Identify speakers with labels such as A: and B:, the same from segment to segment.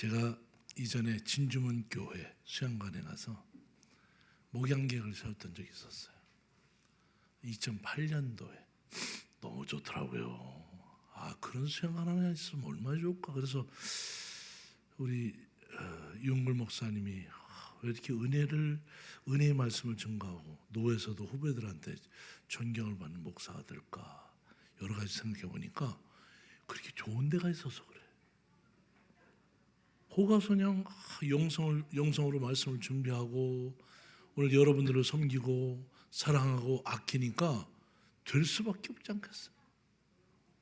A: 제가 이전에 진주문 교회 수양관에 가서 목양계획을 세웠던 적이 있었어요. 2008년도에 너무 좋더라고요. 그런 수양관 하나 있으면 얼마나 좋을까. 그래서 우리 이용걸 목사님이 왜 이렇게 은혜의 말씀을 증가하고 노회에서도 후배들한테 존경을 받는 목사가 될까, 여러 가지 생각해 보니까 그렇게 좋은 데가 있어서 그래. 호가소냥 영성으로 말씀을 준비하고 오늘 여러분들을 섬기고 사랑하고 아끼니까 될 수밖에 없지 않겠어.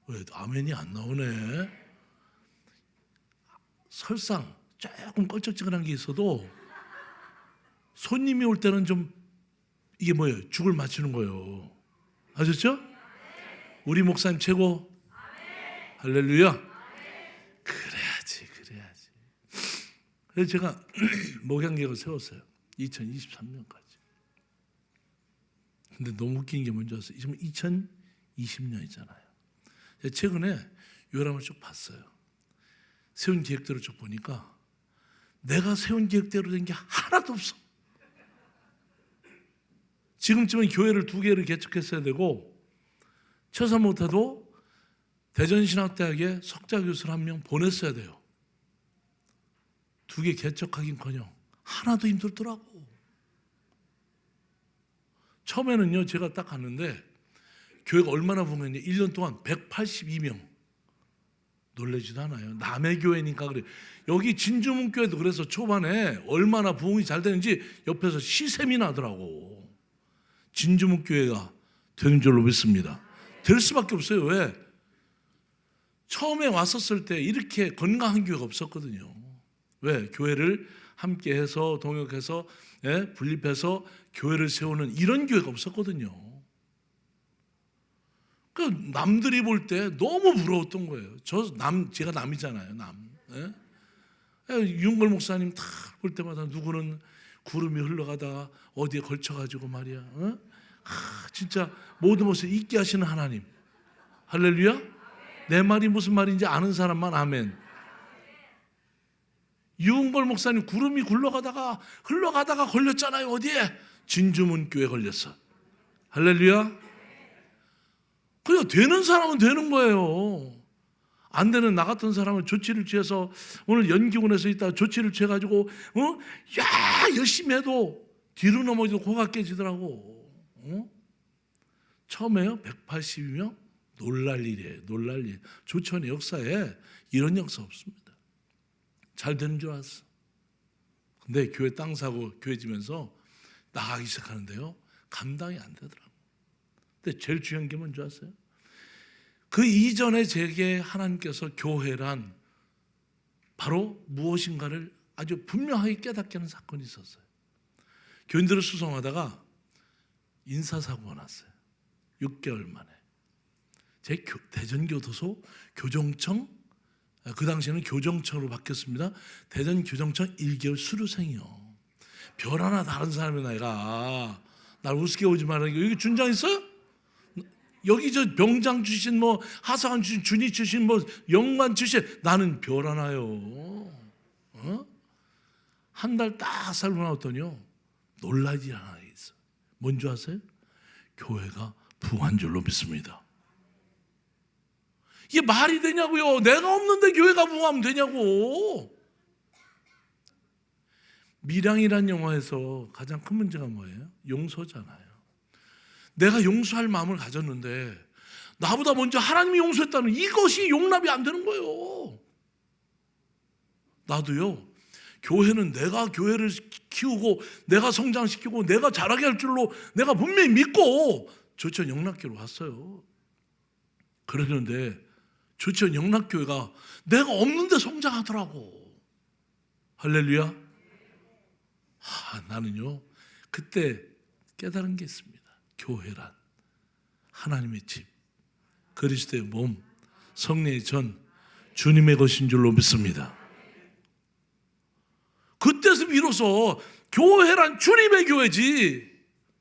A: 왜 아멘이 안 나오네. 설상 조금 껄쩍지근한 게 있어도 손님이 올 때는 좀 이게 뭐예요? 죽을 맞추는 거예요. 아셨죠? 우리 목사님 최고. 할렐루야. 그래야지. 그래서 제가 목양계획을 세웠어요. 2023년까지. 근데 너무 웃긴 게 뭔지 아세요? 지금 2020년이잖아요. 최근에 요람을 쭉 봤어요. 세운 계획대로 쭉 보니까 내가 세운 계획대로 된 게 하나도 없어. 지금쯤은 교회를 2개를 개척했어야 되고 최소 못해도 대전신학대학에 석자 교수를 1명 보냈어야 돼요. 2개 개척하긴커녕 하나도 힘들더라고. 처음에는요, 제가 딱 갔는데 교회가 얼마나 부흥했냐, 1년 동안 182명. 놀라지도 않아요. 남의 교회니까 그래. 여기 진주문교회도 그래서 초반에 얼마나 부흥이 잘 되는지 옆에서 시샘이 나더라고. 진주문교회가 되는 줄로 믿습니다. 될 수밖에 없어요. 왜? 처음에 왔었을 때 이렇게 건강한 교회가 없었거든요. 왜? 교회를 함께해서 동역해서 분립해서 교회를 세우는 이런 교회가 없었거든요. 그 남들이 볼 때 너무 부러웠던 거예요. 제가 남이잖아요. 이용걸 목사님 다 볼 때마다 누구는 구름이 흘러가다가 어디에 걸쳐가지고 말이야. 진짜 모든 것을 잊게 하시는 하나님. 할렐루야. 내 말이 무슨 말인지 아는 사람만 아멘. 이용걸 목사님 구름이 흘러가다가 걸렸잖아요. 어디에? 진주문교회 걸렸어. 할렐루야. 그냥 되는 사람은 되는 거예요. 안 되는 나 같은 사람은 조치를 취해서 오늘 연기원에서 있다가 조치를 취해가지고 열심히 해도 뒤로 넘어지도 코가 깨지더라고. 처음에요 180이면 놀랄 일이에요. 놀랄 일. 조치원의 역사에 이런 역사 없습니다. 잘 되는 줄 알았어. 근데 교회 땅 사고 교회 지면서 나가기 시작하는데요, 감당이 안 되더라고. 근데 제일 중요한 게 뭔지 아세요? 그 이전에 제게 하나님께서 교회란 바로 무엇인가를 아주 분명하게 깨닫게 하는 사건이 있었어요. 교인들을 수송하다가 인사사고가 났어요. 6개월 만에. 제 대전교도소 교정청, 그 당시에는 교정청으로 바뀌었습니다. 대전교정청 1개월 수료생이요. 별 하나 다른 사람이 내가 날 우습게 보지 말라는 게, 여기 준장 있어요? 여기 저 병장 출신, 뭐 하사관 출신, 준이 출신, 뭐 영관 출신, 나는 별 하나요. 한 달 딱 살고 나왔더니요, 놀라지 하나 있어. 뭔지 아세요? 교회가 부흥한 줄로 믿습니다. 이게 말이 되냐고요? 내가 없는데 교회가 부흥하면 되냐고. 밀양이란 영화에서 가장 큰 문제가 뭐예요? 용서잖아요. 내가 용서할 마음을 가졌는데 나보다 먼저 하나님이 용서했다는 이것이 용납이 안 되는 거예요. 나도요, 교회는 내가 교회를 키우고 내가 성장시키고 내가 자라게 할 줄로 내가 분명히 믿고 조천 영락교로 왔어요. 그러는데 조천 영락교회가 내가 없는데 성장하더라고. 할렐루야. 나는요, 그때 깨달은 게 있습니다. 교회란 하나님의 집, 그리스도의 몸, 성령의 전, 주님의 것인 줄로 믿습니다. 그때서 비로소 교회란 주님의 교회지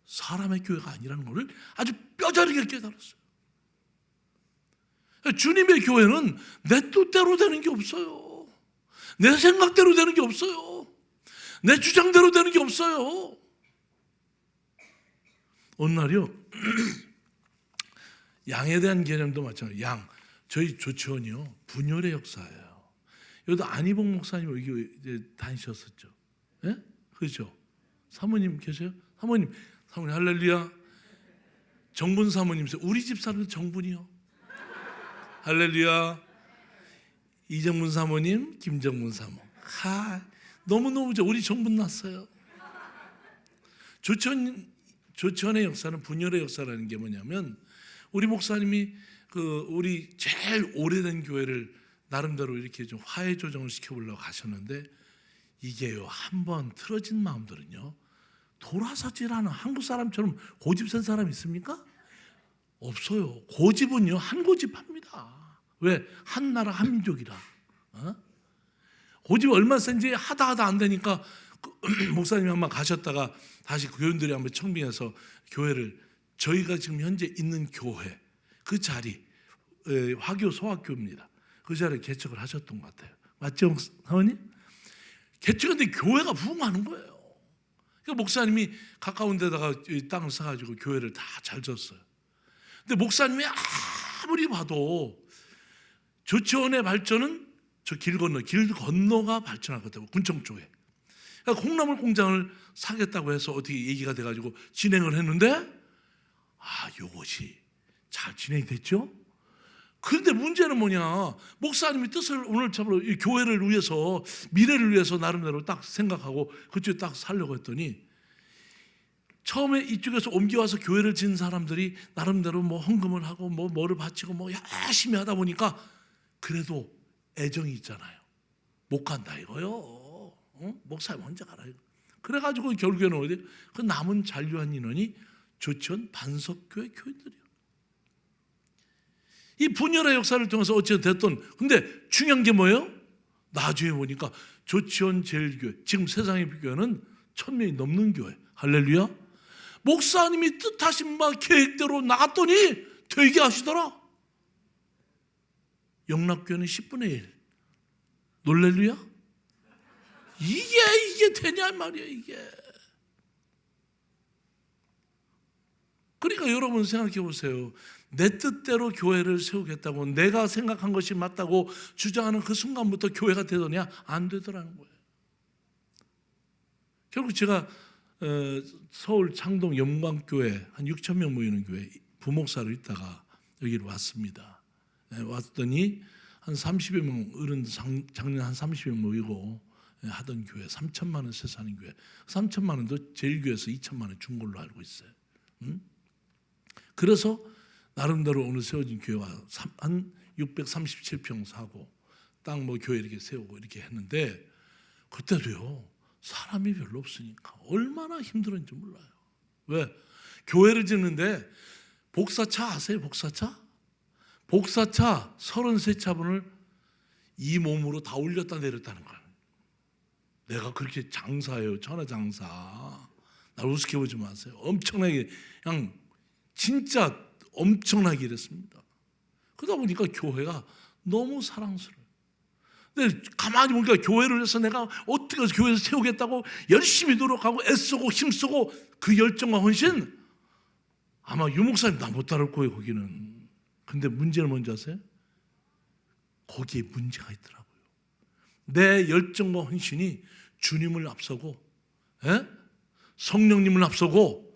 A: 사람의 교회가 아니라는 것을 아주 뼈저리게 깨달았어요. 주님의 교회는 내 뜻대로 되는 게 없어요. 내 생각대로 되는 게 없어요. 내 주장대로 되는 게 없어요. 어느 날이요, 양에 대한 개념도 마찬가지예요. 양, 저희 조치원이요, 분열의 역사예요. 여기도 안희봉 목사님 여기 이제 다니셨었죠. 예? 그렇죠? 사모님 계세요? 사모님 할렐루야. 정분 사모님, 우리 집 사람들 정분이요. 할렐루야. 이정분 사모님, 김정분 사모. 너무너무 우리 정분 났어요. 조천의 역사는 분열의 역사라는 게 뭐냐면, 우리 목사님이 우리 제일 오래된 교회를 나름대로 이렇게 좀 화해 조정을 시켜보려고 가셨는데, 이게요, 한번 틀어진 마음들은요, 돌아서지라는 한국 사람처럼 고집 센 사람 있습니까? 없어요. 고집은요, 한 고집합니다. 왜? 한 나라 한 민족이라. 고집 얼마나 센지 하다 안 되니까 목사님이 한번 가셨다가 다시 교인들이 한번 청빙해서 교회를, 저희가 지금 현재 있는 교회 그 자리, 화교 소학교입니다. 그 자리에 개척을 하셨던 것 같아요. 맞죠, 사모님? 개척했는데 교회가 부흥하는 거예요. 그러니까 목사님이 가까운 데다가 땅을 사가지고 교회를 다 잘 졌어요. 근데 목사님이 아무리 봐도 조치원의 발전은 저 길 건너가 발전할 것 같아요. 군청 쪽에. 그러니까 콩나물 공장을 사겠다고 해서 어떻게 얘기가 돼가지고 진행을 했는데, 이것이 잘 진행이 됐죠. 그런데 문제는 뭐냐, 목사님이 뜻을 오늘처럼 이 교회를 위해서, 미래를 위해서 나름대로 딱 생각하고 그쪽에 딱 살려고 했더니, 처음에 이쪽에서 옮겨와서 교회를 지은 사람들이 나름대로 뭐 헌금을 하고 뭐를 바치고 열심히 하다 보니까 그래도 애정이 있잖아요. 못 간다 이거요. 목사님 혼자 가라 이거. 그래가지고 결국에는 어디, 그 남은 잔류한 인원이 조천 반석교회 교인들이요. 이 분열의 역사를 통해서 어찌됐든 됐던, 근데 중요한 게 뭐예요? 나중에 보니까 조치원 제일교회, 지금 세상의 교회는 1000명이 넘는 교회. 할렐루야. 목사님이 뜻하신 바 계획대로 나갔더니 되게 하시더라. 영락교회는 10분의 1. 놀렐루야. 이게 되냐 말이야 이게. 그러니까 여러분 생각해 보세요. 내 뜻대로 교회를 세우겠다고, 내가 생각한 것이 맞다고 주장하는 그 순간부터 교회가 되더냐? 안 되더라는 거예요. 결국 제가 서울 창동 영광교회 한 6,000명 모이는 교회 부목사로 있다가 여기로 왔습니다. 왔더니 한 30여 명, 어른 작년 한 30명 모이고 하던 교회, 3천만 원 세사는 교회. 3천만 원도 제일교회에서 2천만 원 준 걸로 알고 있어요. 그래서 나름대로 오늘 세워진 교회와 한 637평 사고 땅 교회 이렇게 세우고 이렇게 했는데, 그때도요 사람이 별로 없으니까 얼마나 힘들었는지 몰라요. 왜? 교회를 짓는데 복사차 아세요? 복사차 33차분을 이 몸으로 다 올렸다 내렸다는 거예요. 내가 그렇게 장사예요. 천하장사. 날 우습게 보지 마세요. 엄청나게, 그냥 진짜 엄청나게 일했습니다. 그러다 보니까 교회가 너무 사랑스러워요. 근데 가만히 보니까 교회를 위해서 내가 어떻게 해서 교회를 세우겠다고 열심히 노력하고 애쓰고 힘쓰고 그 열정과 헌신, 아마 유목사님 나 못 따를 거예요 거기는. 근데 문제는 뭔지 아세요? 거기에 문제가 있더라고요. 내 열정과 헌신이 주님을 앞서고, 성령님을 앞서고,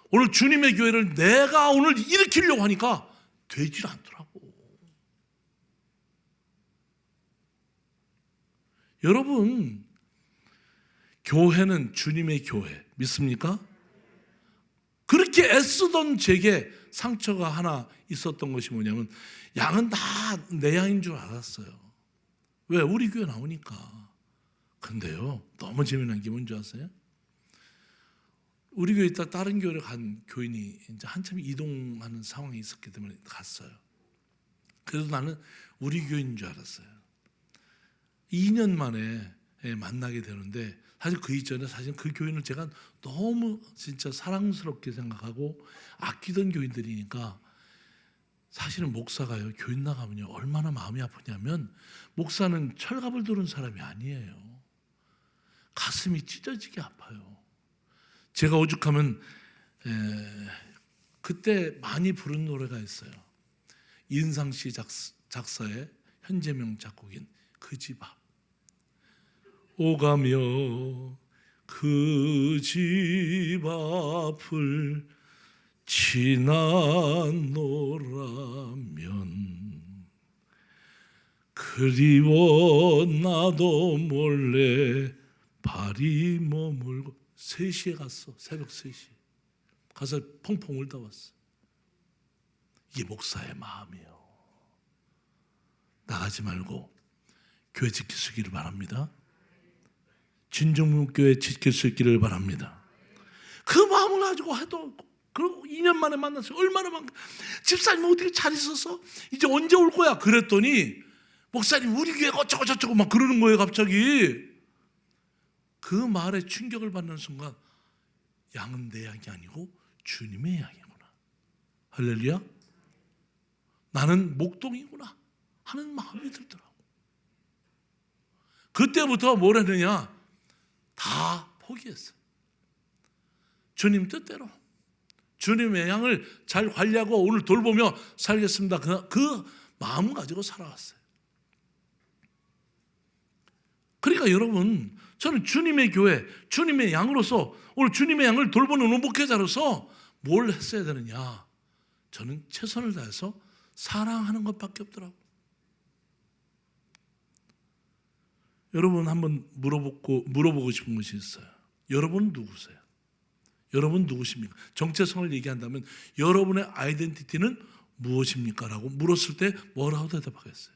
A: 오늘 주님의 교회를 내가 오늘 일으키려고 하니까 되질 않더라고. 여러분, 교회는 주님의 교회 믿습니까? 그렇게 애쓰던 제게 상처가 하나 있었던 것이 뭐냐면, 양은 다 내 양인 줄 알았어요. 왜? 우리 교회 나오니까. 근데요, 너무 재미난 게 뭔지 아세요? 우리 교회 있다 다른 교회를 간 교인이 이제 한참 이동하는 상황이 있었기 때문에 갔어요. 그래도 나는 우리 교인인 줄 알았어요. 2년 만에 만나게 되는데, 사실 그 이전에 사실 그 교인을 제가 너무 진짜 사랑스럽게 생각하고 아끼던 교인들이니까 사실은 목사가요, 교인 나가면요, 얼마나 마음이 아프냐면, 목사는 철갑을 두른 사람이 아니에요. 가슴이 찢어지게 아파요. 제가 오죽하면 그때 많이 부른 노래가 있어요. 이은상 씨 작사의 현재명 작곡인 그 집 앞. 오가며 그 집 앞을 지나노라면 그리워 나도 몰래 발이 머물고 3시에 갔어. 새벽 3시 가서 펑펑 울다 왔어. 이게 목사의 마음이에요. 나가지 말고 교회 지킬 수 있기를 바랍니다. 진정문교회 지킬 수 있기를 바랍니다. 그 마음을 가지고 해도, 그리고 2년 만에 만났어요. 얼마나 집사님 어떻게 잘 있었어? 이제 언제 올 거야? 그랬더니 목사님 우리 교회 어쩌고 저쩌고 막 그러는 거예요. 갑자기 그 말에 충격을 받는 순간, 양은 내 양이 아니고 주님의 양이구나, 할렐루야, 나는 목동이구나 하는 마음이 들더라고. 그때부터 뭘 했느냐, 다 포기했어요. 주님 뜻대로 주님의 양을 잘 관리하고 오늘 돌보며 살겠습니다. 그 마음 가지고 살아왔어요. 그러니까 여러분, 저는 주님의 교회, 주님의 양으로서, 오늘 주님의 양을 돌보는 목회자로서 뭘 했어야 되느냐, 저는 최선을 다해서 사랑하는 것밖에 없더라고요. 여러분 한번 물어보고 싶은 것이 있어요. 여러분 누구세요? 여러분 누구십니까? 정체성을 얘기한다면 여러분의 아이덴티티는 무엇입니까? 라고 물었을 때 뭐라고 대답하겠어요?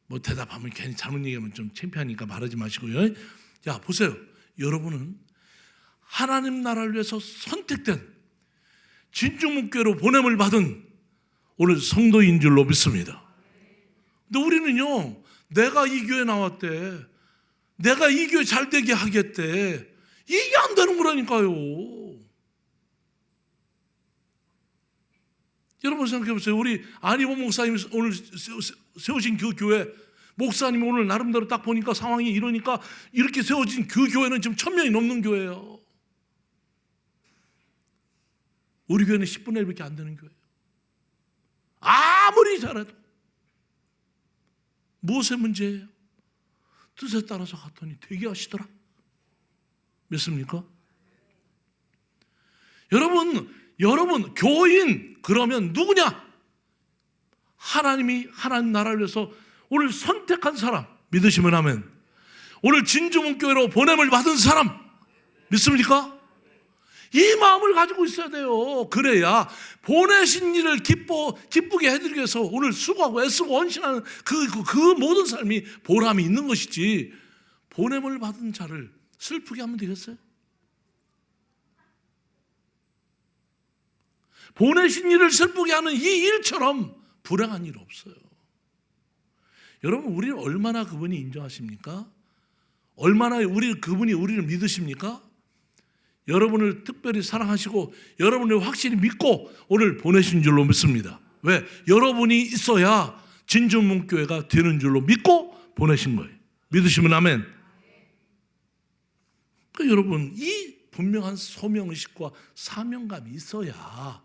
A: 뭐 대답하면 괜히 잘못 얘기하면 좀 창피하니까 말하지 마시고요. 야, 보세요. 여러분은 하나님 나라를 위해서 선택된 진중문교회로 보냄을 받은 오늘 성도인 줄로 믿습니다. 근데 우리는요, 내가 이 교회 나왔대, 내가 이 교회 잘 되게 하겠대, 이게 안 되는 거라니까요. 여러분 생각해 보세요. 우리 안희범 목사님이 오늘 세우신 그 교회, 목사님이 오늘 나름대로 딱 보니까 상황이 이러니까 이렇게 세워진 그 교회는 지금 1000명이 넘는 교회예요. 우리 교회는 10분의 1밖에 안 되는 교회예요. 아무리 잘해도. 무엇의 문제예요? 뜻에 따라서 갔더니 되게 하시더라. 믿습니까? 여러분 교인 그러면 누구냐? 하나님 나라를 위해서 오늘 선택한 사람, 믿으시면 아멘. 오늘 진주문교회로 보냄을 받은 사람, 믿습니까? 이 마음을 가지고 있어야 돼요. 그래야 보내신 일을 기쁘게 해드리기 위해서 오늘 수고하고 애쓰고 헌신하는 그 모든 삶이 보람이 있는 것이지, 보냄을 받은 자를 슬프게 하면 되겠어요? 보내신 일을 슬프게 하는 이 일처럼 불행한 일 없어요. 여러분, 우리를 얼마나 그분이 인정하십니까? 얼마나 그분이 우리를 믿으십니까? 여러분을 특별히 사랑하시고 여러분을 확실히 믿고 오늘 보내신 줄로 믿습니다. 왜? 여러분이 있어야 진주문교회가 되는 줄로 믿고 보내신 거예요. 믿으시면 아멘. 그러니까 여러분, 이 분명한 소명의식과 사명감이 있어야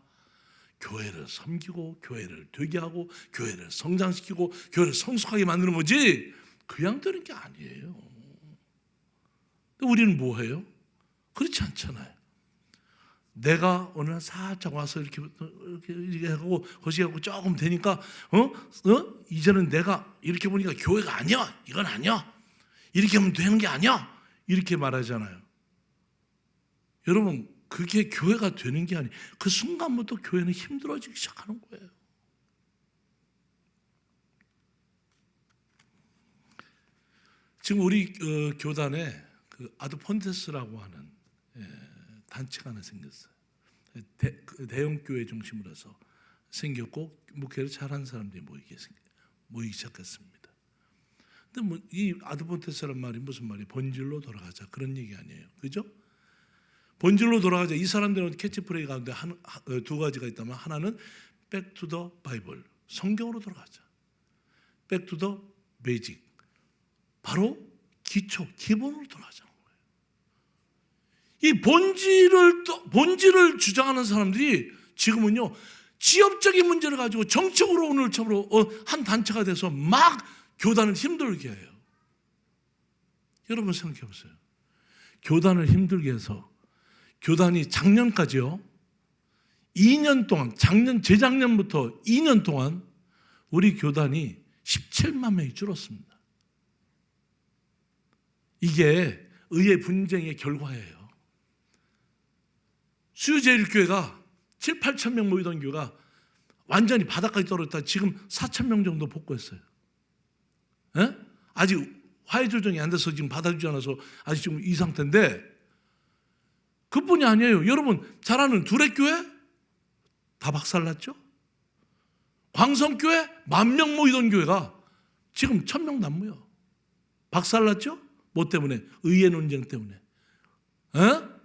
A: 교회를 섬기고 교회를 되게 하고 교회를 성장시키고 교회를 성숙하게 만드는 거지 그냥 되는 게 아니에요. 근데 우리는 뭐 해요? 그렇지 않잖아요. 내가 어느 날 살짝 와서 이렇게 하고 거시하고 조금 되니까 이제는 내가 이렇게 보니까 교회가 아니야, 이건 아니야, 이렇게 하면 되는 게 아니야, 이렇게 말하잖아요. 여러분, 그게 교회가 되는 게 아니에요. 그 순간부터 교회는 힘들어지기 시작하는 거예요. 지금 우리 교단에 그 아드폰테스라고 하는 단체가 하나 생겼어요. 대형 교회 중심으로 해서 생겼고 목회를 잘하는 사람들이 모이기 시작했습니다. 근데 이 아드폰테스란 말이 무슨 말이에요? 본질로 돌아가자, 그런 얘기 아니에요, 그죠? 본질로 돌아가자. 이 사람들은 캐치프레이 가운데 두 가지가 있다면, 하나는 Back to the Bible. 성경으로 돌아가자. Back to the basic. 바로 기초, 기본으로 돌아가자는 거예요. 이 본질을 주장하는 사람들이 지금은요, 지역적인 문제를 가지고 정책으로 오늘 한 단체가 돼서 막 교단을 힘들게 해요. 여러분 생각해 보세요. 교단을 힘들게 해서 교단이 작년까지요, 2년 동안, 재작년부터 2년 동안 우리 교단이 17만 명이 줄었습니다. 이게 의회 분쟁의 결과예요. 수유제일교회가 7, 8천 명 모이던 교회가 완전히 바닥까지 떨어졌다. 지금 4천 명 정도 복구했어요. 에? 아직 화해 조정이 안 돼서 지금 받아주지 않아서 아직 지금 이 상태인데, 그뿐이 아니에요. 여러분 잘 아는 두레교회 다 박살났죠. 광성교회 10,000명 모이던 교회가 지금 1,000명도 안 모여. 박살났죠. 뭐 때문에? 의회 논쟁 때문에. 에?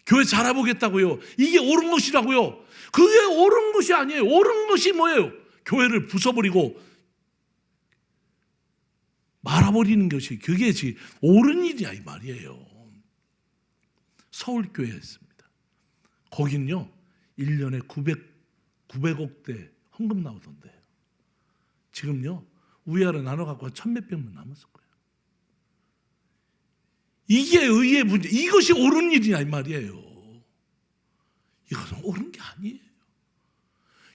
A: 교회 잘해보겠다고요. 이게 옳은 것이라고요. 그게 옳은 것이 아니에요. 옳은 것이 뭐예요? 교회를 부숴버리고 말아버리는 것이, 그게 지금 옳은 일이야 이 말이에요. 서울교회에 있습니다. 거긴요 1년에 900억대 헌금 나오던데요. 지금요 위아래 나눠갖고 1,000몇 병만 남았을 거예요. 이게 의의 문제, 이것이 옳은 일이냐 이 말이에요. 이것은 옳은 게 아니에요.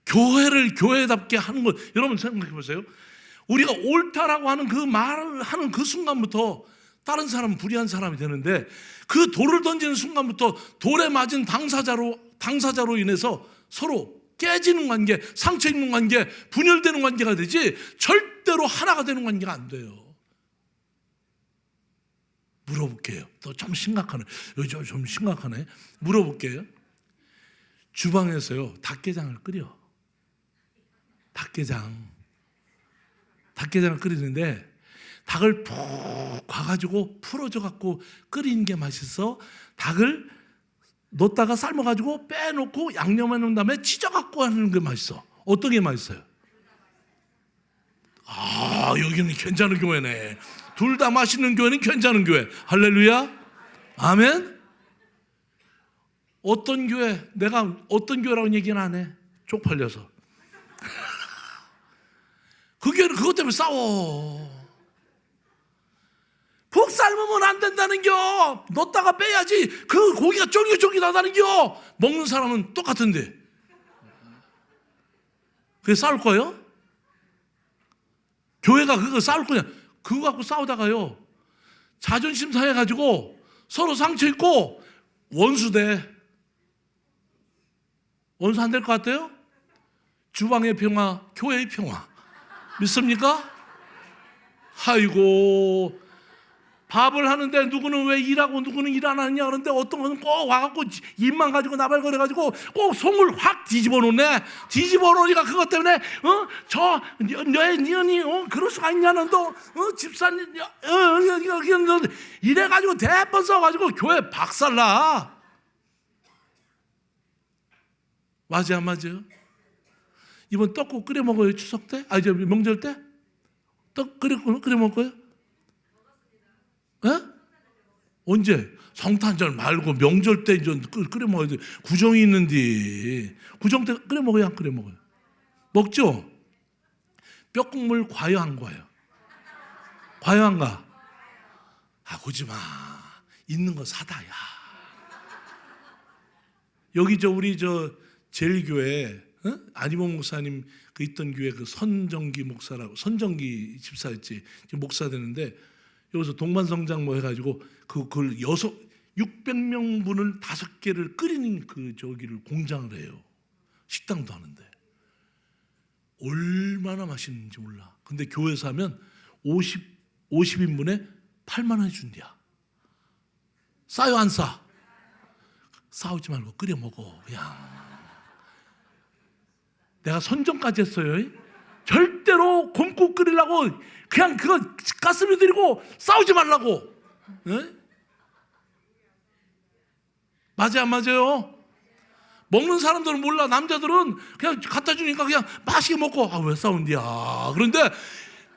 A: 교회를 교회답게 하는 것, 여러분 생각해 보세요. 우리가 옳다라고 하는 그 말을 하는 그 순간부터 다른 사람은 불의한 사람이 되는데, 그 돌을 던지는 순간부터 돌에 맞은 당사자로 인해서 서로 깨지는 관계, 상처 입는 관계, 분열되는 관계가 되지 절대로 하나가 되는 관계가 안 돼요. 물어볼게요. 또 좀 심각하네. 좀 심각하네. 물어볼게요. 주방에서요 닭게장을 끓여. 닭게장을 끓이는데 닭을 푹 과가지고 풀어줘갖고 끓이는 게 맛있어. 닭을 넣었다가 삶아가지고 빼놓고 양념해 놓은 다음에 찢어갖고 하는 게 맛있어. 어떤 게 맛있어요? 아, 여기는 괜찮은 교회네. 둘 다 맛있는 교회는 괜찮은 교회. 할렐루야. 아멘. 어떤 교회, 내가 어떤 교회라고 얘기는 안 해. 쪽팔려서. 그 교회는 그것 때문에 싸워. 푹 삶으면 안 된다는 겨. 넣었다가 빼야지. 그 고기가 쫄깃쫄깃하다는 겨. 먹는 사람은 똑같은데. 그게 싸울 거예요? 교회가 그거 싸울 거냐? 그거 갖고 싸우다가요 자존심 상해가지고 서로 상처 있고 원수 돼. 원수 안 될 것 같아요? 주방의 평화, 교회의 평화. 믿습니까? 아이고, 밥을 하는데 누구는 왜 일하고 누구는 일 안 하느냐 그러는데 어떤 거는 꼭 와갖고 입만 가지고 나발거려가지고 꼭 속을 확 뒤집어 놓네. 뒤집어 놓으니까 그것 때문에 니언이 그럴 수가 있냐는 또 집사님 이래가지고 대번 써가지고 교회 박살나. 맞아요 안 맞아요? 이번 떡국 끓여 먹어요 추석 때? 저 명절 때? 떡 끓여 먹을 거예요? 에? 언제? 성탄절 말고 명절 때 좀 끓여 먹어야 돼. 구정이 있는데 구정 때 끓여 먹어요 안 끓여 먹어요? 먹죠? 뼈국물 과요 안 과요? 과요 안 가? 아 오지마. 있는 거 사다 야. 여기 우리 제일교회 안희봉 목사님 그 있던 교회 그 선정기 목사라고, 선정기 집사였지, 지금 목사 되는데 여기서 동반성장 뭐 해가지고 그걸 600명 분을 5개를 끓이는 저기를 공장을 해요. 식당도 하는데 얼마나 맛있는지 몰라. 근데 교회에서 하면 50인분에 8만 원 준대야. 싸요 안 싸? 싸우지 말고 끓여 먹어. 그냥 내가 선정까지 했어요. 절대로 곰국 끓이려고 그냥 그거 가스비 들이고 싸우지 말라고. 네? 맞아요 안 맞아요? 먹는 사람들은 몰라. 남자들은 그냥 갖다 주니까 그냥 맛있게 먹고 왜 싸운디야. 그런데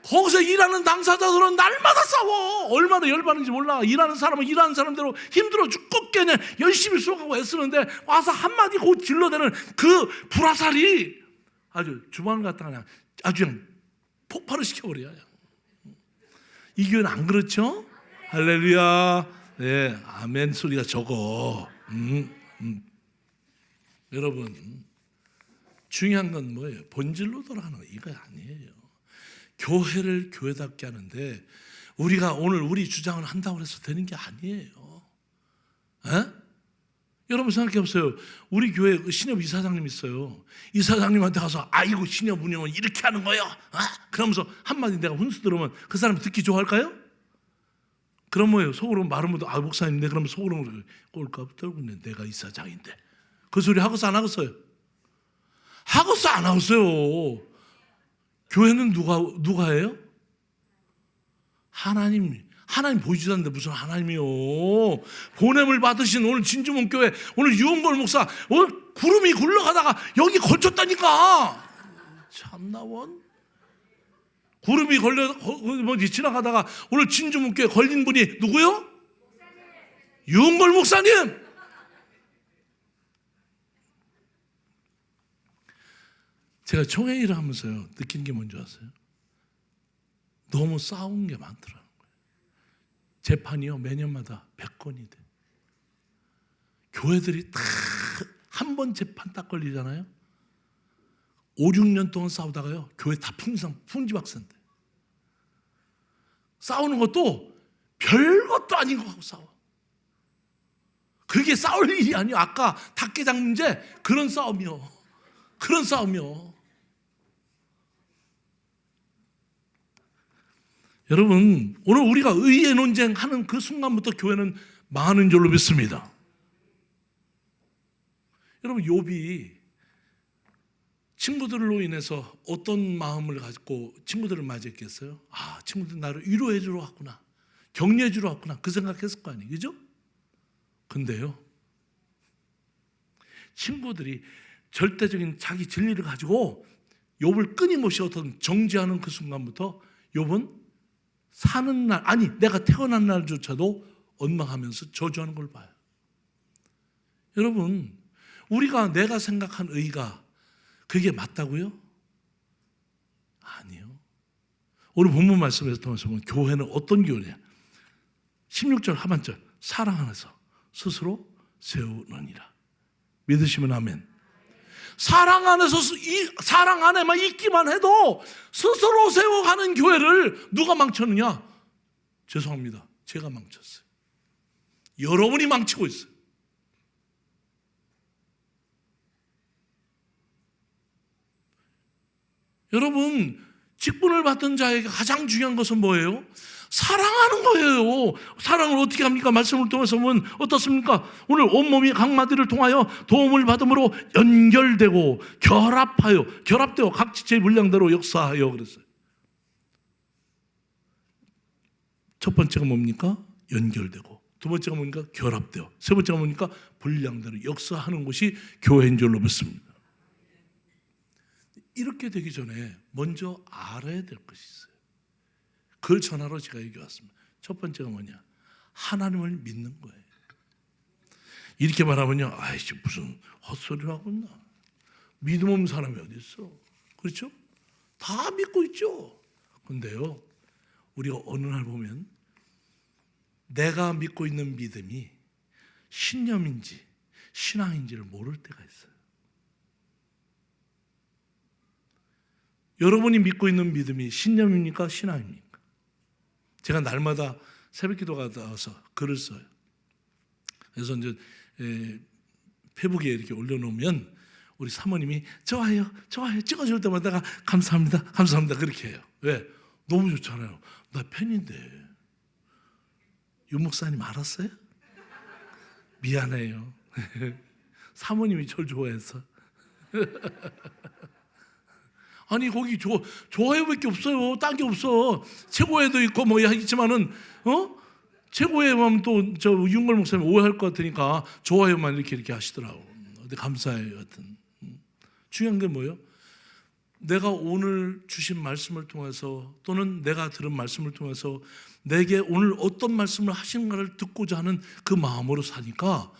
A: 거기서 일하는 당사자들은 날마다 싸워. 얼마나 열받는지 몰라. 일하는 사람은 일하는 사람대로 힘들어 죽겠네 열심히 수고하고 애쓰는데 와서 한마디 곧 질러대는 그 불화살이 아주 주방을 갖다가 그냥 아주 그냥 폭발을 시켜버려요. 이 교회는 안 그렇죠? 할렐루야. 네, 아멘 소리가 적어. 여러분, 중요한 건 뭐예요? 본질로 돌아가는 거 이거 아니에요. 교회를 교회답게 하는데 우리가 오늘 우리 주장을 한다고 해서 되는 게 아니에요. 에? 여러분 생각해 보세요. 우리 교회 신협 이사장님 있어요. 이사장님한테 가서 아이고 신협 운영은 이렇게 하는 거예요. 그러면서 한마디 내가 훈수 들으면 그 사람 듣기 좋아할까요? 그럼 뭐예요? 속으로 말은 못해. 목사님인데 그러면 속으로 꼴값 떨고 있네. 내가 이사장인데. 그 소리 하고서 안 하겠어요? 하고서 안 하겠어요. 교회는 누가 해요? 하나님 보이지도 않는데 무슨 하나님이요. 보냄을 받으신 오늘 진주문교회 오늘 유흥걸 목사 오늘 구름이 굴러가다가 여기 걸쳤다니까. 참나원. 구름이 지나가다가 오늘 진주문교회 걸린 분이 누구요? 유흥걸 목사님. 제가 총회의를 하면서요 느낀 게 뭔지 아세요? 너무 싸운 게 많더라고요. 재판이요 매년마다 100건이 돼. 교회들이 다 한 번 재판 딱 걸리잖아요. 5, 6년 동안 싸우다가요 교회 다 풍지박산돼. 싸우는 것도 별것도 아닌 거 하고 싸워. 그게 싸울 일이 아니요. 아까 닭게장 문제 그런 싸움이요. 여러분 오늘 우리가 의의 논쟁하는 그 순간부터 교회는 망하는 줄로 믿습니다. 여러분 욥이 친구들로 인해서 어떤 마음을 가지고 친구들을 맞이했겠어요? 친구들 나를 위로해 주러 왔구나, 격려해 주러 왔구나 그 생각했을 거 아니에요, 그죠? 근데요 친구들이 절대적인 자기 진리를 가지고 욥을 끊임없이 어떤 정죄하는 그 순간부터 욥은 사는 날, 내가 태어난 날조차도 원망하면서 저주하는 걸 봐요. 여러분 우리가 내가 생각한 의가 그게 맞다고요? 아니요. 오늘 본문 말씀에서 통해서 보면 교회는 어떤 교회냐 16절 하반절 사랑 안에서 스스로 세우느니라. 믿으시면 아멘. 사랑 안에서 사랑 안에만 있기만 해도 스스로 세워가는 교회를 누가 망쳤느냐? 죄송합니다. 제가 망쳤어요. 여러분이 망치고 있어요. 여러분 직분을 받던 자에게 가장 중요한 것은 뭐예요? 사랑하는 거예요. 사랑을 어떻게 합니까? 말씀을 통해서 보면 어떻습니까? 오늘 온몸이 각마디를 통하여 도움을 받음으로 연결되고 결합되어 각 지체의 분량대로 역사하여 그랬어요. 첫 번째가 뭡니까? 연결되고, 두 번째가 뭡니까? 결합되어, 세 번째가 뭡니까? 분량대로 역사하는 것이 교회인 줄로 믿습니다. 이렇게 되기 전에 먼저 알아야 될 것이 있어요. 그걸 전하러 제가 여기 왔습니다. 첫 번째가 뭐냐? 하나님을 믿는 거예요. 이렇게 말하면요, 아이씨 무슨 헛소리를 하고 있나? 믿음 없는 사람이 어디 있어? 그렇죠? 다 믿고 있죠. 근데요, 우리가 어느 날 보면 내가 믿고 있는 믿음이 신념인지 신앙인지를 모를 때가 있어요. 여러분이 믿고 있는 믿음이 신념입니까? 신앙입니까? 제가 날마다 새벽기도 가다 와서 글을 써요. 그래서 이제 페북에 이렇게 올려놓으면 우리 사모님이 좋아요 찍어줄 때마다 내가 감사합니다 그렇게 해요. 왜? 너무 좋잖아요. 나 팬인데. 유 목사님 알았어요? 미안해요. 사모님이 저를 좋아해서. 아니 거기 좋아요밖에 없어요. 딴 게 없어. 최고회도 있고 뭐 있지만은 최고회만 또 저 윤걸 목사님 오해할 것 같으니까 좋아요만 이렇게 하시더라고. 근데 감사해요. 여하튼 중요한 게 뭐예요? 내가 오늘 주신 말씀을 통해서 또는 내가 들은 말씀을 통해서 내게 오늘 어떤 말씀을 하신가를 듣고자 하는 그 마음으로 사니까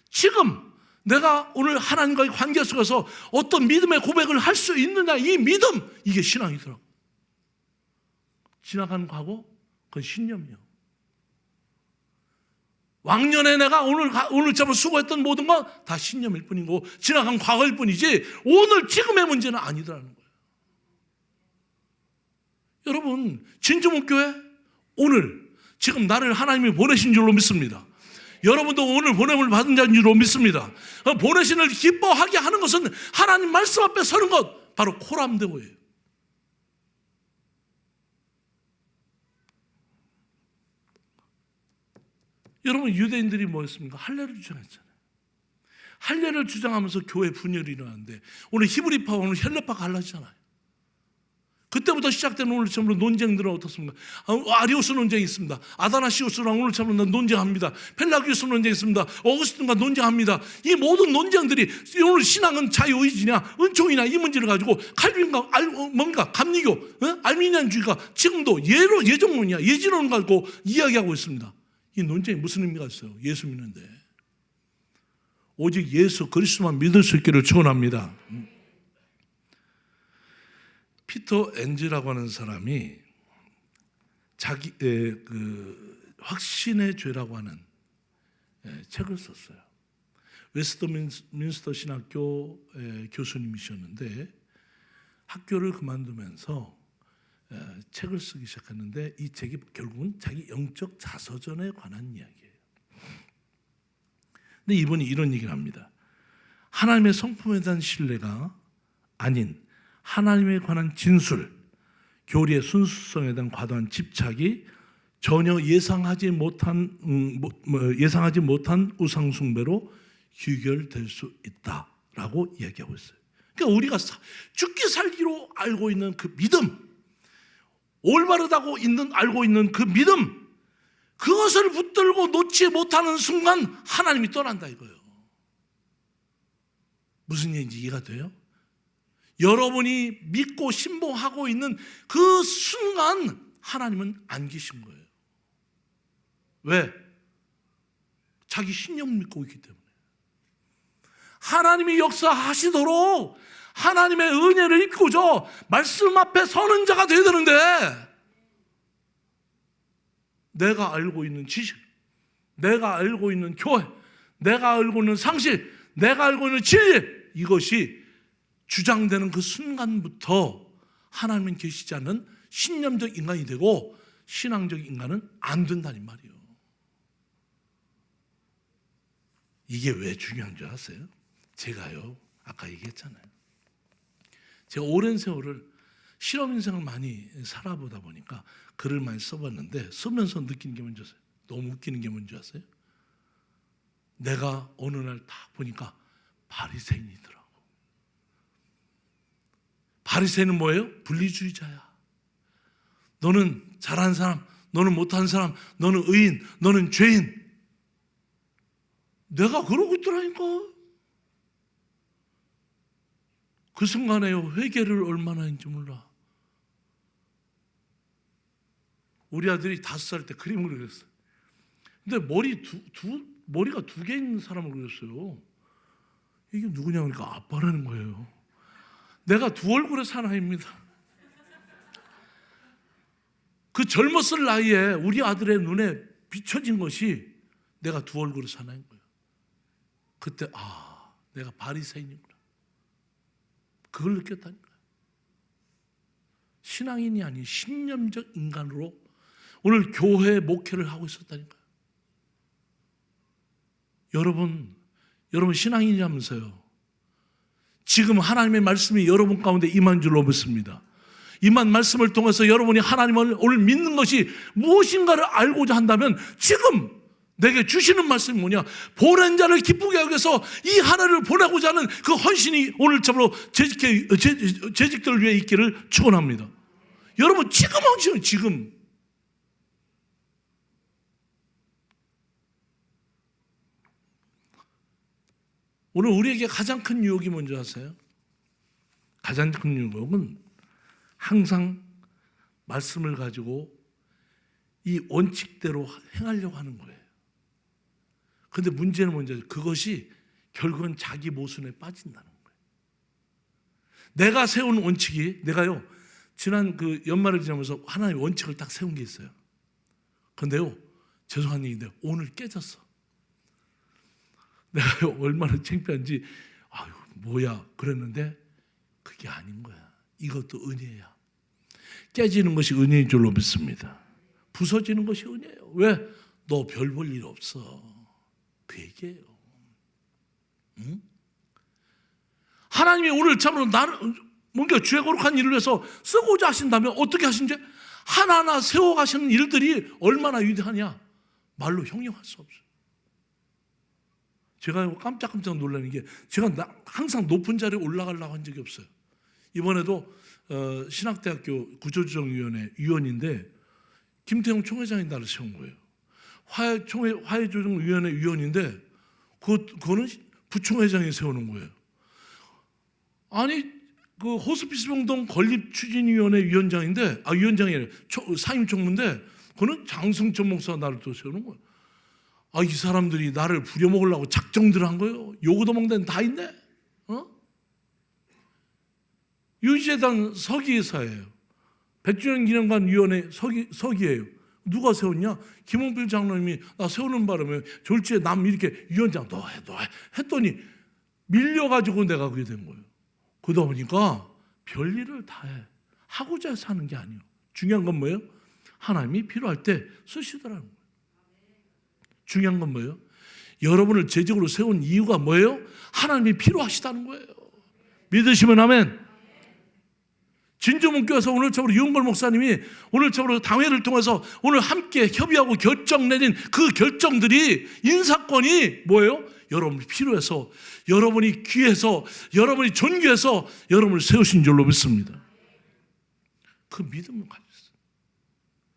A: 지금 내가 오늘 하나님과의 관계 속에서 어떤 믿음의 고백을 할 수 있느냐, 이 믿음, 이게 신앙이더라고. 지나간 과거, 그건 신념이요. 왕년에 내가 오늘처럼 수고했던 모든 건 다 신념일 뿐이고 지나간 과거일 뿐이지 오늘 지금의 문제는 아니더라는 거예요. 여러분, 진주목교회 오늘 지금 나를 하나님이 보내신 줄로 믿습니다. 여러분도 오늘 보냄을 받은 자인 줄로 믿습니다. 보내신을 기뻐하게 하는 것은 하나님 말씀 앞에 서는 것, 바로 코람데오예요. 여러분, 유대인들이 뭐였습니까? 할례를 주장했잖아요. 할례를 주장하면서 교회 분열이 일어나는데 오늘 히브리파와 오늘 헬레파가 갈라지잖아요. 그때부터 시작된 오늘처럼 논쟁들은 어떻습니까? 아리오스 논쟁이 있습니다. 아다나시우스랑 오늘처럼 논쟁합니다. 펠라기우스 논쟁이 있습니다. 어거스틴과 논쟁합니다. 이 모든 논쟁들이 오늘 신앙은 자유의지냐 은총이냐 이 문제를 가지고 칼빈과 뭔가 감리교 알미니안주의가 지금도 예정론이야 예지론을 가지고 이야기하고 있습니다. 이 논쟁이 무슨 의미가 있어요? 예수 믿는데 오직 예수 그리스도만 믿을 수 있기를 축원합니다. 피터 엔즈라고 하는 사람이 자기 확신의 죄라고 하는 책을 썼어요. 웨스트민스터 신학교 교수님이셨는데 학교를 그만두면서 책을 쓰기 시작했는데 이 책이 결국은 자기 영적 자서전에 관한 이야기예요. 근데 이분이 이런 얘기를 합니다. 하나님의 성품에 대한 신뢰가 아닌 하나님에 관한 진술, 교리의 순수성에 대한 과도한 집착이 전혀 예상하지 못한 우상 숭배로 귀결될 수 있다라고 이야기하고 있어요. 그러니까 우리가 죽기 살기로 알고 있는 그 믿음, 올바르다고 알고 있는 그 믿음, 그것을 붙들고 놓지 못하는 순간 하나님이 떠난다 이거예요. 무슨 얘기인지 이해가 돼요? 여러분이 믿고 신봉하고 있는 그 순간 하나님은 안 계신 거예요. 왜? 자기 신념을 믿고 있기 때문에. 하나님이 역사하시도록 하나님의 은혜를 입고서 말씀 앞에 서는 자가 되어야 되는데 내가 알고 있는 지식, 내가 알고 있는 교회, 내가 알고 있는 상식, 내가 알고 있는 진리, 이것이 주장되는 그 순간부터 하나님은 계시지 않는 신념적 인간이 되고 신앙적 인간은 안 된다는 말이에요. 이게 왜 중요한 줄 아세요? 제가요, 아까 얘기했잖아요. 제가 오랜 세월을 실험 인생을 많이 살아보다 보니까 글을 많이 써봤는데 쓰면서 느낀 게 뭔지 아세요? 너무 웃기는 게 뭔지 아세요? 내가 어느 날 딱 보니까 바리새인이더라고. 바리새인은 뭐예요? 분리주의자야. 너는 잘하는 사람, 너는 못하는 사람, 너는 의인, 너는 죄인. 내가 그러고 있더라니까. 그 순간에 회개를 얼마나 했는지 몰라. 우리 아들이 5살 때 그림을 그렸어요. 근데 머리가 2개 있는 사람을 그렸어요. 이게 누구냐 그러니까 아빠라는 거예요. 내가 2 얼굴의 사나이입니다. 그 젊었을 나이에 우리 아들의 눈에 비춰진 것이 내가 2 얼굴의 사나이인 거예요. 그때 내가 바리새인이구나. 그걸 느꼈다니까요. 신앙인이 아닌 신념적 인간으로 오늘 교회 목회를 하고 있었다니까요. 여러분 신앙인이라면서요. 지금 하나님의 말씀이 여러분 가운데 임한 줄로 믿습니다. 임한 말씀을 통해서 여러분이 하나님을 오늘 믿는 것이 무엇인가를 알고자 한다면 지금 내게 주시는 말씀이 뭐냐? 보낸 자를 기쁘게 여겨서 이 하나를 보내고자 하는 그 헌신이 오늘처럼 재직들 위해 있기를 축원합니다. 여러분 지금 하시는 지금. 오늘 우리에게 가장 큰 유혹이 뭔지 아세요? 가장 큰 유혹은 항상 말씀을 가지고 이 원칙대로 행하려고 하는 거예요. 그런데 문제는 뭔지, 그것이 결국은 자기 모순에 빠진다는 거예요. 내가 세운 원칙이, 내가요 지난 그 연말을 지나면서 하나의 원칙을 딱 세운 게 있어요. 그런데요, 죄송한 얘기인데 오늘 깨졌어. 내가 얼마나 창피한지, 아유 뭐야 그랬는데 그게 아닌 거야. 이것도 은혜야. 깨지는 것이 은혜인 줄로 믿습니다. 부서지는 것이 은혜예요. 왜? 너 별 볼 일 없어. 그 얘기예요. 응? 하나님이 오늘 참으로 나를 뭔가 죄 거룩한 일을 위해서 쓰고자 하신다면 어떻게 하신지 하나하나 세워가시는 일들이 얼마나 위대하냐, 말로 형용할 수 없어요. 제가 깜짝깜짝 놀라는 게, 제가 항상 높은 자리에 올라가려고 한 적이 없어요. 이번에도 신학대학교 구조조정위원회 위원인데 김태형 총회장이 나를 세운 거예요. 화해조정위원회 위원인데 그거는 부총회장이 세우는 거예요. 아니 그 호스피스 병동 건립추진위원회 위원장인데, 위원장이 아니라 상임 총무인데 그거는 장승천 목사가 나를 또 세우는 거예요. 이 사람들이 나를 부려먹으려고 작정들 한 거예요. 요구도 먹는 데는 다 있네. 유지재단 서기사예요. 백주년 기념관 위원회 서기예요. 누가 세웠냐? 김홍필 장로님이 나 세우는 바람에 졸지에 남 이렇게 위원장 너 해 했더니 밀려가지고 내가 그게 된 거예요. 그러다 보니까 별일을 다 해. 하고자 해서 하는 게 아니에요. 중요한 건 뭐예요? 하나님이 필요할 때 쓰시더라는 거예요. 중요한 건 뭐예요? 여러분을 제적으로 세운 이유가 뭐예요? 하나님이 필요하시다는 거예요. 믿으시면 아멘. 진주문교에서 오늘처럼 유은걸 목사님이 오늘처럼 당회를 통해서 오늘 함께 협의하고 결정 내린 그 결정들이, 인사권이 뭐예요? 여러분이 필요해서, 여러분이 귀해서, 여러분이 존귀해서 여러분을 세우신 줄로 믿습니다. 그 믿음을 가졌어요.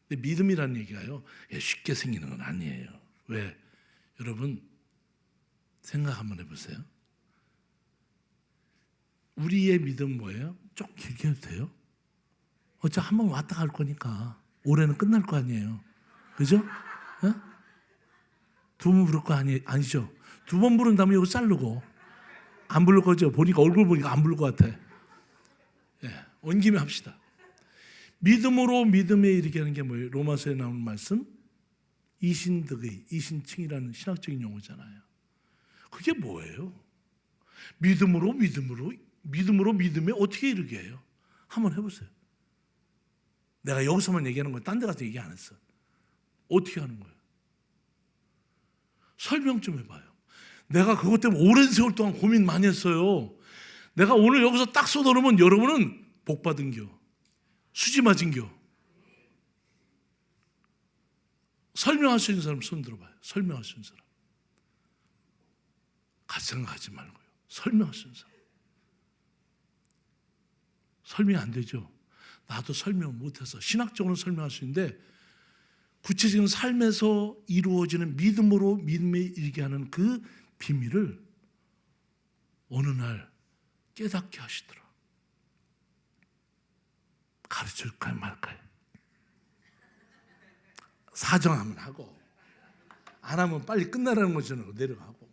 A: 근데 믿음이라는 얘기가요 쉽게 생기는 건 아니에요. 왜? 여러분 생각 한번 해보세요. 우리의 믿음 뭐예요? 좀 길게 해도 돼요? 어차피 한 번 왔다 갈 거니까 올해는 끝날 거 아니에요. 그죠? 두 번 부를 거 아니죠? 두 번 부른 다음에 이거 자르고 안 부를 거죠? 보니까 얼굴 보니까 안 부를 것 같아. 온 김에 합시다. 믿음으로 믿음에 이르게 하는 게 뭐예요? 로마서에 나오는 말씀, 이신득의, 이신칭이라는 신학적인 용어잖아요. 그게 뭐예요? 믿음으로 믿음에 어떻게 이르게 해요? 한번 해보세요. 내가 여기서만 얘기하는 거예요. 딴 데 가서 얘기 안 했어. 어떻게 하는 거예요? 설명 좀 해봐요. 내가 그것 때문에 오랜 세월 동안 고민 많이 했어요. 내가 오늘 여기서 딱 쏟아놓으면 여러분은 복 받은 겨, 수지 맞은 겨. 설명할 수 있는 사람 손 들어봐요. 설명할 수 있는 사람. 같이 생각하지 말고요. 설명할 수 있는 사람. 설명이 안 되죠. 나도 설명 못해서 신학적으로 설명할 수 있는데 구체적인 삶에서 이루어지는 믿음으로 믿음에 이르게 하는 그 비밀을 어느 날 깨닫게 하시더라. 가르쳐줄까요 말까요? 사정하면 하고 안 하면 빨리 끝나라는 거잖아요. 내려가고.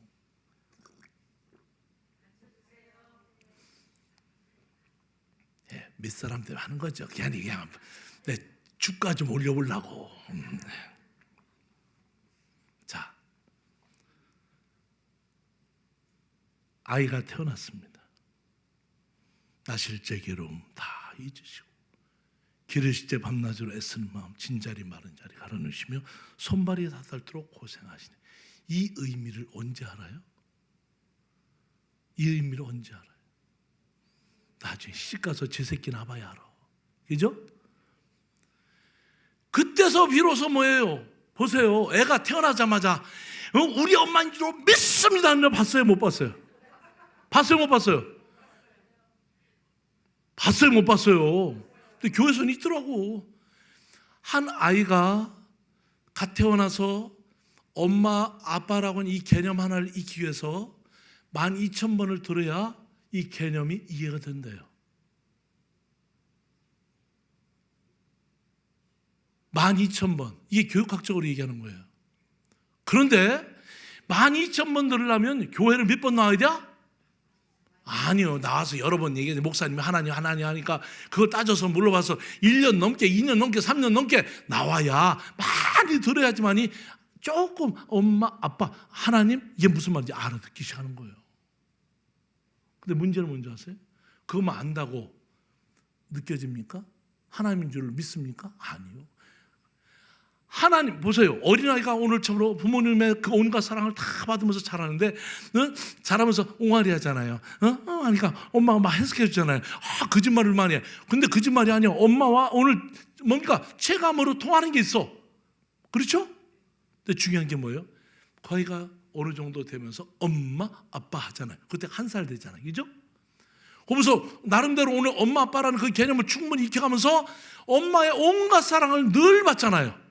A: 밑사람 때문에 하는 거죠. 그냥 내 주가 좀 올려보려고. 자, 아이가 태어났습니다. 나실제 괴로움 다 잊으시고 기르실 때 밤낮으로 애쓰는 마음, 진자리 마른 자리 가라누시며 손발이 닿도록 고생하시네. 이 의미를 언제 알아요? 이 의미를 언제 알아요? 나중에 시집가서 제 새끼 낳아봐야 알아. 그죠? 그때서 비로소 뭐예요? 보세요. 애가 태어나자마자 우리 엄마인 줄 믿습니다. 봤어요? 못 봤어요? 봤어요? 못 봤어요? 봤어요? 못 봤어요? 근데 교회에서는 있더라고. 한 아이가 갓 태어나서 엄마, 아빠라고 하는 이 개념 하나를 익히기 위해서 12,000번을 들어야 이 개념이 이해가 된대요. 12,000번. 이게 교육학적으로 얘기하는 거예요. 그런데 12,000번 들으려면 교회를 몇 번 나와야 돼? 아니요. 나와서 여러 번 얘기해. 목사님이 하나님 하니까 그거 따져서 물어봐서 1년 넘게, 2년 넘게, 3년 넘게 나와야 많이 들어야지만이 조금 엄마, 아빠, 하나님 이게 무슨 말인지 알아듣기 시작하는 거예요. 근데 문제는 뭔지 아세요? 그것만 안다고 느껴집니까? 하나님인 줄 믿습니까? 아니요. 하나님 보세요. 어린아이가 오늘처럼 부모님의 그 온갖 사랑을 다 받으면서 자라는데 자라면서 옹알이 하잖아요. 그러니까 엄마가 막 해석해 주잖아요. 거짓말을 많이 해. 근데 거짓말이 아니야. 엄마와 오늘 뭔가 체감으로 통하는 게 있어. 그렇죠? 근데 중요한 게 뭐예요? 거기가 어느 정도 되면서 엄마, 아빠 하잖아요. 그때 1살 되잖아요. 그죠? 그러면서 나름대로 오늘 엄마, 아빠라는 그 개념을 충분히 익혀가면서 엄마의 온갖 사랑을 늘 받잖아요.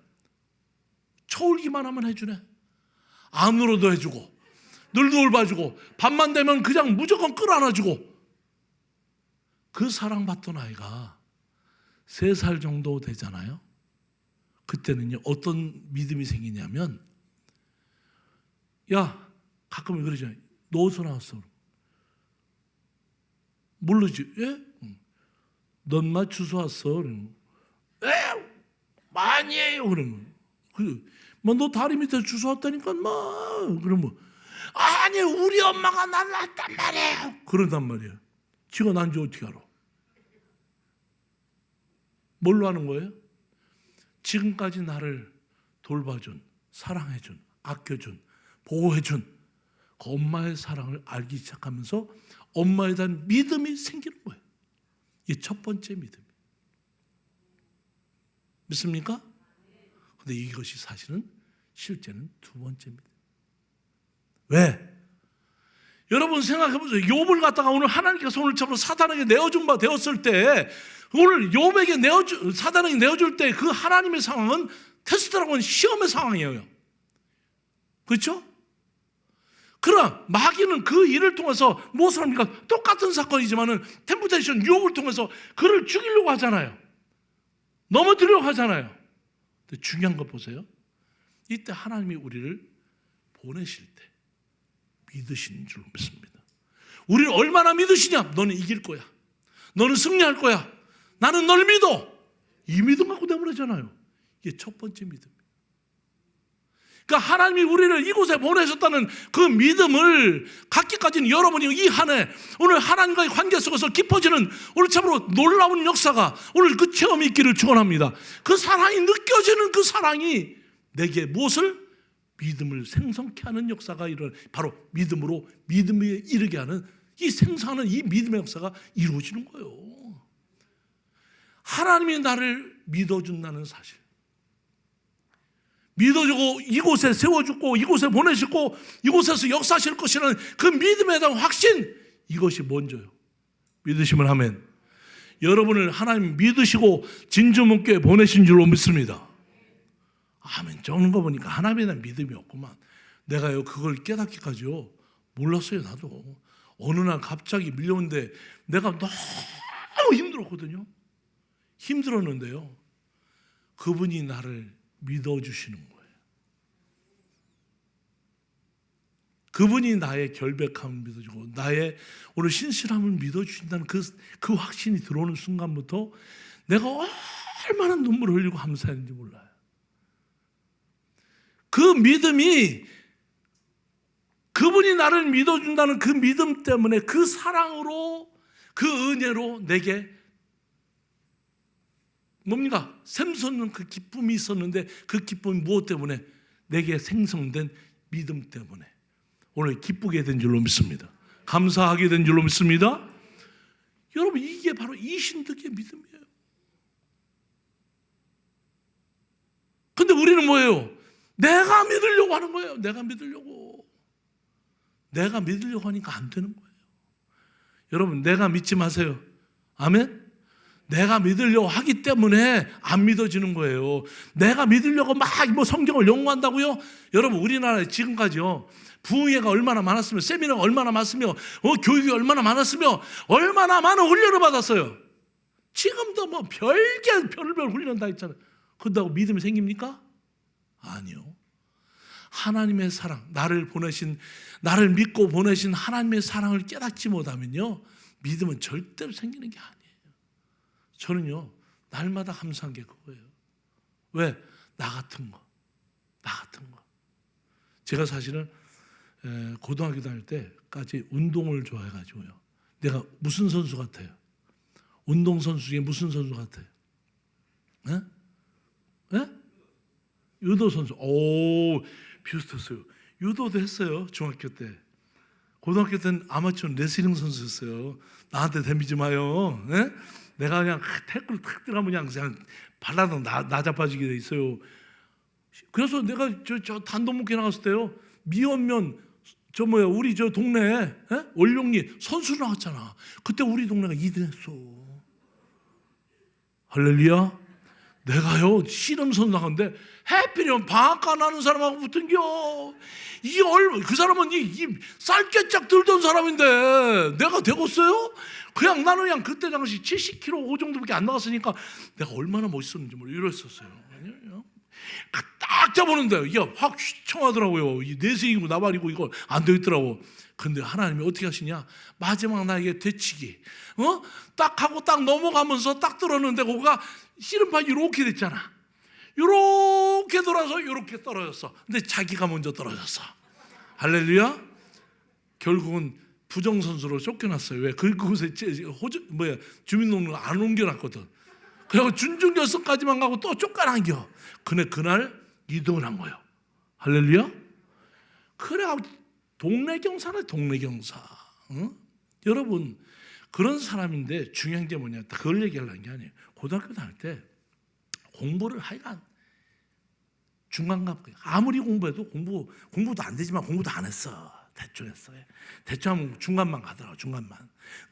A: 쳐울기만 하면 해주네. 안으로도 해주고 늘 돌봐주고 밤만 되면 그냥 무조건 끌어안아주고. 그 사랑받던 아이가 3살 정도 되잖아요. 그때는요 어떤 믿음이 생기냐면, 야 가끔은 그러잖아요. 너 어디서 나왔어? 모르지. 예? 넌 마 주소 왔어. 에? 많이 해요. 그러면 너 다리 밑에 주워 왔다니까 그러면 아니 우리 엄마가 날 낳았단 말이에요. 그런단 말이에요. 지가 난지 어떻게 알아? 뭘로 하는 거예요? 지금까지 나를 돌봐준, 사랑해준, 아껴준, 보호해준 그 엄마의 사랑을 알기 시작하면서 엄마에 대한 믿음이 생기는 거예요. 이게 첫 번째 믿음. 믿습니까? 근데 이것이 사실은 실제는 두 번째 믿음. 왜? 여러분 생각해보세요. 욥을 갖다가 오늘 하나님께서 오늘처럼 사단에게 내어준 바 되었을 때, 오늘 욥에게 사단에게 내어줄 때 그 하나님의 상황은 테스트라고 하는 시험의 상황이에요. 그렇죠? 그러나 마귀는 그 일을 통해서 무엇을 합니까? 똑같은 사건이지만은 템프테이션 유혹을 통해서 그를 죽이려고 하잖아요. 넘어뜨리려고 하잖아요. 근데 중요한 거 보세요. 이때 하나님이 우리를 보내실 때 믿으시는 줄 믿습니다. 우리를 얼마나 믿으시냐? 너는 이길 거야. 너는 승리할 거야. 나는 널 믿어. 이 믿음 갖고 내보내잖아요. 이게 첫 번째 믿음. 그러니까 하나님이 우리를 이곳에 보내셨다는 그 믿음을 갖기까지는 여러분이 이 한 해 오늘 하나님과의 관계 속에서 깊어지는 오늘 참으로 놀라운 역사가 오늘 그 체험이 있기를 축원합니다. 그 사랑이 느껴지는 그 사랑이 내게 무엇을? 믿음을 생성케 하는 역사가 바로 믿음으로 믿음에 이르게 하는 이 생성하는 이 믿음의 역사가 이루어지는 거예요. 하나님이 나를 믿어준다는 사실, 믿어주고 이곳에 세워주고 이곳에 보내시고 이곳에서 역사하실 것이라는 그 믿음에 대한 확신, 이것이 먼저요. 믿으시면 아멘. 여러분을 하나님 믿으시고 진주문교에 보내신 줄로 믿습니다. 아멘. 적는 거 보니까 하나님에 대한 믿음이 없구만. 내가요 그걸 깨닫기까지요 몰랐어요. 나도 어느 날 갑자기 밀려오는데 내가 너무 힘들었거든요. 힘들었는데요 그분이 나를 믿어주시는 거예요. 그분이 나의 결백함을 믿어주고 나의 오늘 신실함을 믿어주신다는 그 확신이 들어오는 순간부터 내가 얼마나 눈물을 흘리고 감사했는지 몰라요. 그 믿음이, 그분이 나를 믿어준다는 그 믿음 때문에 그 사랑으로 그 은혜로 내게 뭡니까? 샘솟는 그 기쁨이 있었는데 그 기쁨이 무엇 때문에? 내게 생성된 믿음 때문에 오늘 기쁘게 된 줄로 믿습니다. 감사하게 된 줄로 믿습니다. 여러분 이게 바로 이신득의 믿음이에요. 근데 우리는 뭐예요? 내가 믿으려고 하는 거예요. 내가 믿으려고 하니까 안 되는 거예요. 여러분 내가 믿지 마세요. 아멘? 내가 믿으려고 하기 때문에 안 믿어지는 거예요. 내가 믿으려고 막 뭐 성경을 연구한다고요? 여러분, 우리나라에 지금까지요, 부흥회가 얼마나 많았으며, 세미나가 얼마나 많았으며, 교육이 얼마나 많았으며, 얼마나 많은 훈련을 받았어요. 지금도 뭐 별별 훈련 다 했잖아요. 그런다고 믿음이 생깁니까? 아니요. 하나님의 사랑, 나를 믿고 보내신 하나님의 사랑을 깨닫지 못하면요, 믿음은 절대로 생기는 게 아니에요. 저는요, 날마다 감사한 게 그거예요. 왜? 나 같은 거. 제가 사실은 고등학교 다닐 때까지 운동을 좋아해가지고요, 내가 무슨 선수 같아요? 운동선수 중에 무슨 선수 같아요? 네? 네? 유도 선수. 오, 비슷했어요. 유도도 했어요, 중학교 때. 고등학교 때는 아마추어 레슬링 선수였어요. 나한테 덤비지 마요. 네? 내가 그냥 태클 탁 들어가면 그냥 발라도 나 자빠지게 돼 있어요. 그래서 내가 저 단독목회 나갔을 때요, 미원면 우리 저 동네에 월룡리 선수로 나왔잖아. 그때 우리 동네가 2등 했어. 할렐루야. 내가요, 씨름 선수 나갔는데 해피면 방앗간 나는 사람하고 붙은겨. 그 사람은 이 쌀깨짝 들던 사람인데 내가 되겠어요? 나는 그때 당시 70kg 정도밖에 안 나갔으니까 내가 얼마나 멋있었는지 이랬었어요. 딱 잡았는데 이게 확 휘청하더라고요. 이 내생이고 나발이고 이거 안 되겠더라고. 근데 하나님이 어떻게 하시냐? 마지막 나에게 되치기. 딱 하고 딱 넘어가면서 딱 들었는데 그거가 씨름판 이렇게 됐잖아. 이렇게 돌아서 이렇게 떨어졌어. 근데 자기가 먼저 떨어졌어. 할렐루야. 결국은 부정선수로 쫓겨났어요. 왜? 그곳에 주민등록을 안 옮겨놨거든. 그리고 준중결승까지만 가고 또 쫓겨난겨. 근데 그날 2등을 한 거예요. 할렐루야. 그래, 동네 경사네, 동네 경사. 응? 여러분, 그런 사람인데 중요한 게 뭐냐? 그걸 얘기하려는 게 아니에요. 고등학교 다닐 때 공부를 하여간 중간급, 아무리 공부해도 공부도 안 되지만 공부도 안 했어. 대충 했어. 대충 하면 중간만 가더라고. 중간만.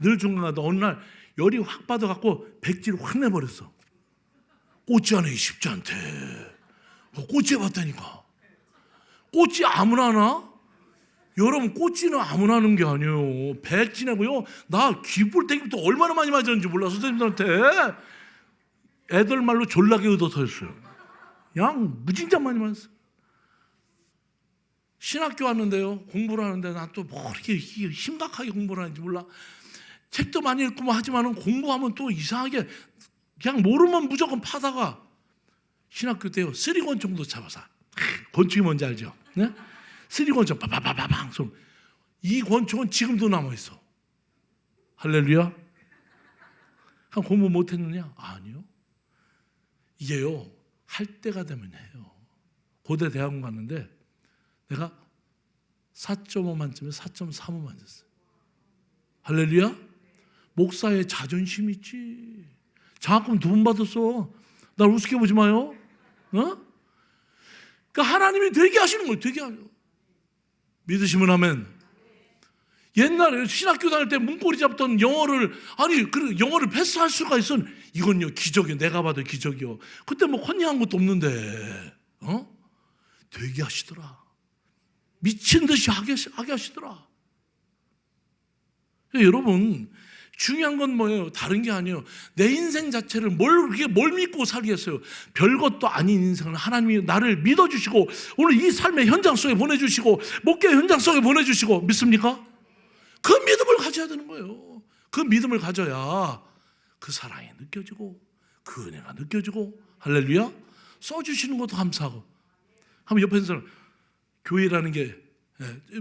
A: 늘 중간 가다 어느 날 열이 확 받아갖고 백지를 확 내버렸어. 꽂지 않기 쉽지 않대. 꽂지 해봤다니까. 꽂지 아무나 하나? 여러분, 꽂지는 아무나 하는 게 아니에요. 백지 내고요, 나 기불 때부터 얼마나 많이 맞았는지 몰라. 선생님들한테 애들 말로 졸라게 의도터였어요. 그냥 무진장 많이 맞았어요. 신학교 왔는데요, 공부를 하는데 난 또 뭐 이렇게 심각하게 공부를 하는지 몰라. 책도 많이 읽고 뭐 하지만은 공부하면 또 이상하게 그냥 모르면 무조건 파다가 신학교 때요, 쓰리권 정도 잡아서. 권총이 뭔지 알죠? 네? 쓰리권총 바바바바방. 이 권총은 지금도 남아있어. 할렐루야. 그냥 공부 못했느냐? 아니요. 이게요, 할 때가 되면 해요. 고대 대학원 갔는데 내가 4.5 만점에 4.35 맞았어요. 할렐루야. 목사의 자존심 있지. 장학금 2번 받았어. 날 우습게 보지 마요. 그러니까 하나님이 되게 하시는 거예요. 되게 하죠. 믿으시면 아멘. 옛날에 신학교 다닐 때 문고리 잡던 영어를 패스할 수가 있어. 이건요, 기적이요. 내가 봐도 기적이요. 그때 뭐 컨닝한 것도 없는데 되게 하시더라. 미친 듯이 하게 하시더라. 여러분, 중요한 건 뭐예요? 다른 게 아니에요. 내 인생 자체를 뭘 믿고 살겠어요? 별것도 아닌 인생을 하나님이 나를 믿어주시고 오늘 이 삶의 현장 속에 보내주시고 목회 현장 속에 보내주시고, 믿습니까? 그 믿음을 가져야 되는 거예요. 그 믿음을 가져야 그 사랑이 느껴지고 그 은혜가 느껴지고, 할렐루야. 써주시는 것도 감사하고. 한번 옆에 있는 사람, 교회라는 게,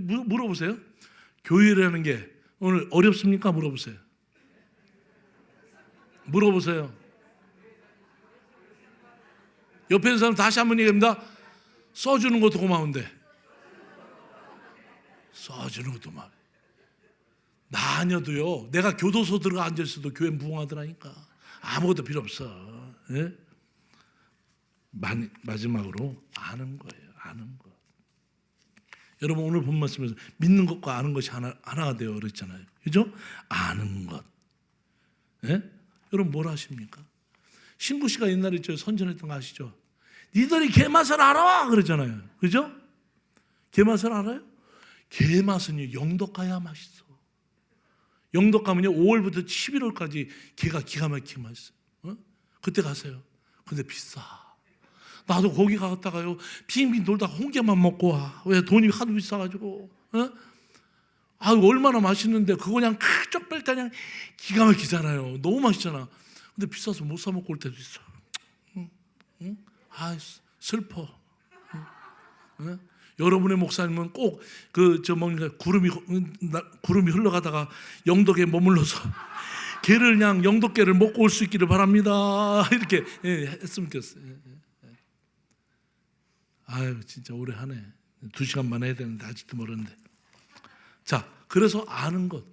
A: 물어보세요. 교회라는 게 오늘 어렵습니까? 물어보세요. 옆에 있는 사람 다시 한번 얘기합니다. 써주는 것도 고마운데, 써주는 것도 고마워. 나 아니어도요, 내가 교도소 들어가 앉아있어도 교회 부흥하더라니까. 아무것도 필요 없어. 예? 마지막으로 아는 거예요. 아는 거. 여러분, 오늘 본 말씀에서 믿는 것과 아는 것이 하나가 되어 그랬잖아요. 그죠? 아는 것. 예? 여러분 뭘 하십니까? 신구 씨가 옛날에 저 선전했던 거 아시죠? 니들이 개맛을 알아 그러잖아요. 그죠? 개맛을 알아요? 개맛은요 영덕 가야 맛있어. 영덕 가면요 5월부터 11월까지 개가 기가 막히게 맛있어요. 그때 가세요. 근데 비싸. 나도 거기 갔다가요 빙빙 돌다가 홍게만 먹고 와. 왜? 돈이 하도 비싸가지고. 얼마나 맛있는데 그거 그냥 쫙 뺄 때 그냥 기가 막히잖아요. 너무 맛있잖아. 근데 비싸서 못 사 먹고 올 때도 있어. 슬퍼. 여러분의 목사님은 꼭 구름이 흘러가다가 영덕에 머물러서 개를 그냥 영덕개를 먹고 올 수 있기를 바랍니다. 이렇게 했으면 좋겠어요. 진짜 오래 하네. 2시간만 해야 되는데 아직도 멀었는데. 자, 그래서 아는 것.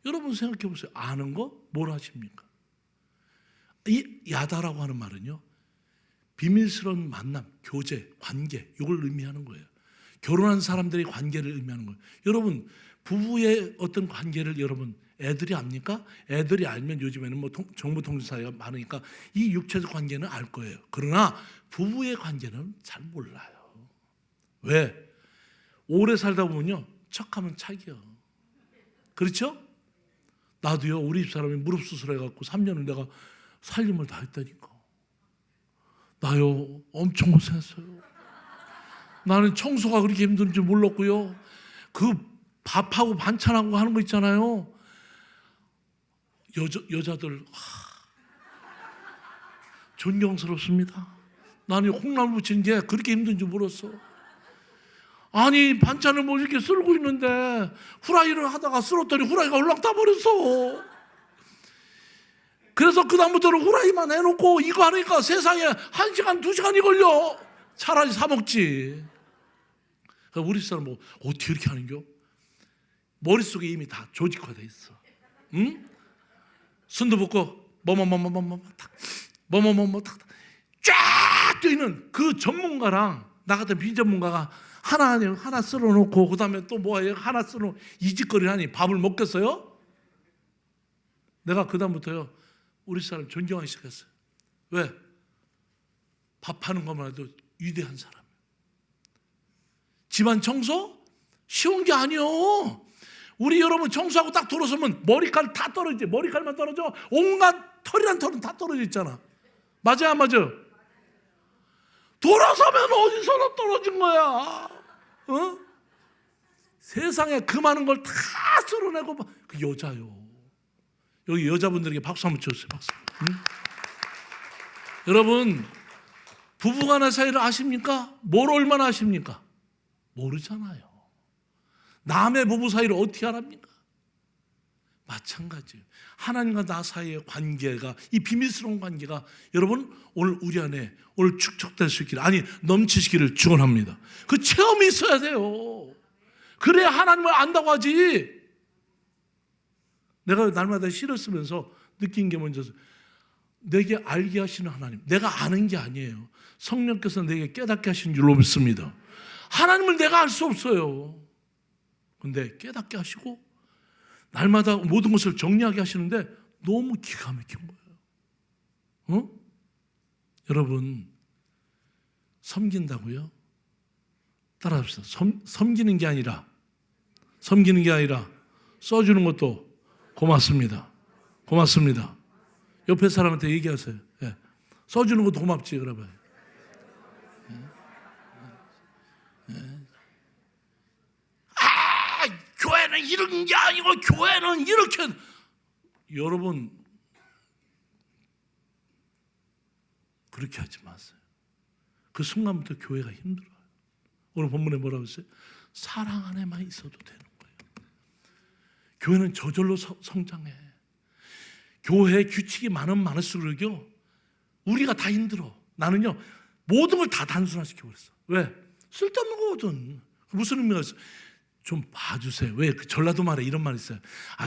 A: 여러분 생각해 보세요. 아는 거 뭘 하십니까? 이 야다라고 하는 말은요. 비밀스러운 만남, 교제, 관계 이걸 의미하는 거예요. 결혼한 사람들의 관계를 의미하는 거예요. 여러분 부부의 어떤 관계를 여러분 애들이 압니까? 애들이 알면 요즘에는 뭐 정보통신사회가 많으니까 이 육체적 관계는 알 거예요. 그러나 부부의 관계는 잘 몰라요. 왜? 오래 살다 보면요 척하면 착이요. 그렇죠? 나도요 우리 집사람이 무릎 수술해갖고 3년을 내가 살림을 다 했다니까. 나요 엄청 고생했어요. 나는 청소가 그렇게 힘든 줄 몰랐고요. 그 밥하고 반찬하고 하는 거 있잖아요. 여자들 존경스럽습니다. 나는 콩나물 부치는 게 그렇게 힘든 줄 몰랐어. 아니 반찬을 뭐 이렇게 썰고 있는데 후라이를 하다가 썰었더니 후라이가 올랑 타버렸어. 그래서 그 다음부터는 후라이만 해놓고 이거 하니까 세상에 1시간 2시간이 걸려. 차라리 사 먹지. 우리 사람 뭐 어떻게 이렇게 하는겨? 머릿속에 이미 다 조직화돼 있어. 응? 순두 붓고 쫙 뛰는 그 전문가랑 나 같은 비전문가가 하나 썰어놓고 그 다음에 또 뭐예요? 하나 썰어놓고 이 짓거리를 하니 밥을 먹겠어요? 내가 그 다음부터요 우리 사람 존경하기 시작했어요. 왜? 밥하는 것만 해도 위대한 사람. 집안 청소? 쉬운 게 아니요. 우리 여러분 청소하고 딱 돌아서면 머리칼 다 떨어지지. 머리칼만 떨어져. 온갖 털이란 털은 다 떨어져 있잖아. 맞아요 안 맞아요? 돌아서면 어디서나 떨어진 거야. 세상에 그 많은 걸 다 쓸어내고 그 여자요. 여기 여자분들에게 박수 한번 쳐주세요. 박수. 여러분 부부간의 사이를 아십니까? 뭘 얼마나 아십니까? 모르잖아요. 남의 부부 사이를 어떻게 알합니까? 마찬가지예요. 하나님과 나 사이의 관계가 이 비밀스러운 관계가 여러분 오늘 우리 안에 오늘 축적될 수 있기를 넘치시기를 축원합니다. 그 체험이 있어야 돼요. 그래야 하나님을 안다고 하지. 내가 날마다 시를 쓰면서 느낀 게 먼저 내게 알게 하시는 하나님. 내가 아는 게 아니에요. 성령께서 내게 깨닫게 하신 줄로 믿습니다. 하나님을 내가 알 수 없어요. 근데 깨닫게 하시고 날마다 모든 것을 정리하게 하시는데 너무 기가 막힌 거예요. 여러분 섬긴다고요? 따라합시다. 섬기는 게 아니라 써주는 것도 고맙습니다. 고맙습니다. 옆에 사람한테 얘기하세요. 예. 써주는 것도 고맙지 그러면. 교회는 이런 게 아니고 교회는 이렇게. 여러분 그렇게 하지 마세요. 그 순간부터 교회가 힘들어요. 오늘 본문에 뭐라고 했어요? 사랑 안에만 있어도 되는 거예요. 교회는 저절로 성장해. 교회 규칙이 많을수록요 우리가 다 힘들어. 나는요 모든 걸 다 단순화시켜버렸어. 왜? 쓸데없는 거거든. 무슨 의미가 있어? 좀 봐주세요. 왜? 그 전라도 말에 이런 말 있어요.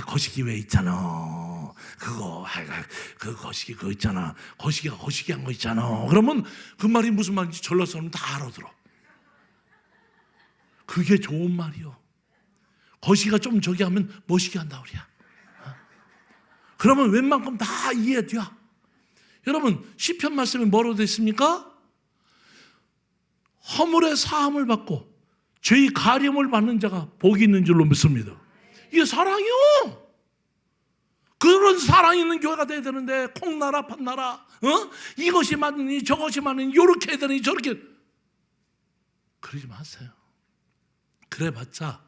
A: 거시기 왜 있잖아. 그 거시기 그거 있잖아. 거시기가 거시기 한 거 있잖아. 그러면 그 말이 무슨 말인지 전라도 사람은 다 알아들어. 그게 좋은 말이요. 거시기가 좀 저기 하면 멋있게 한다 우리야. 그러면 웬만큼 다 이해돼. 여러분 시편 말씀에 뭐로 되어 있습니까? 허물의 사함을 받고 죄의 가림을 받는 자가 복이 있는 줄로 믿습니다. 이게 사랑이요. 그런 사랑 있는 교회가 돼야 되는데 콩나라 팥나라 이것이 맞느니 저것이 맞느니 이렇게 해야 되니 저렇게 그러지 마세요. 그래봤자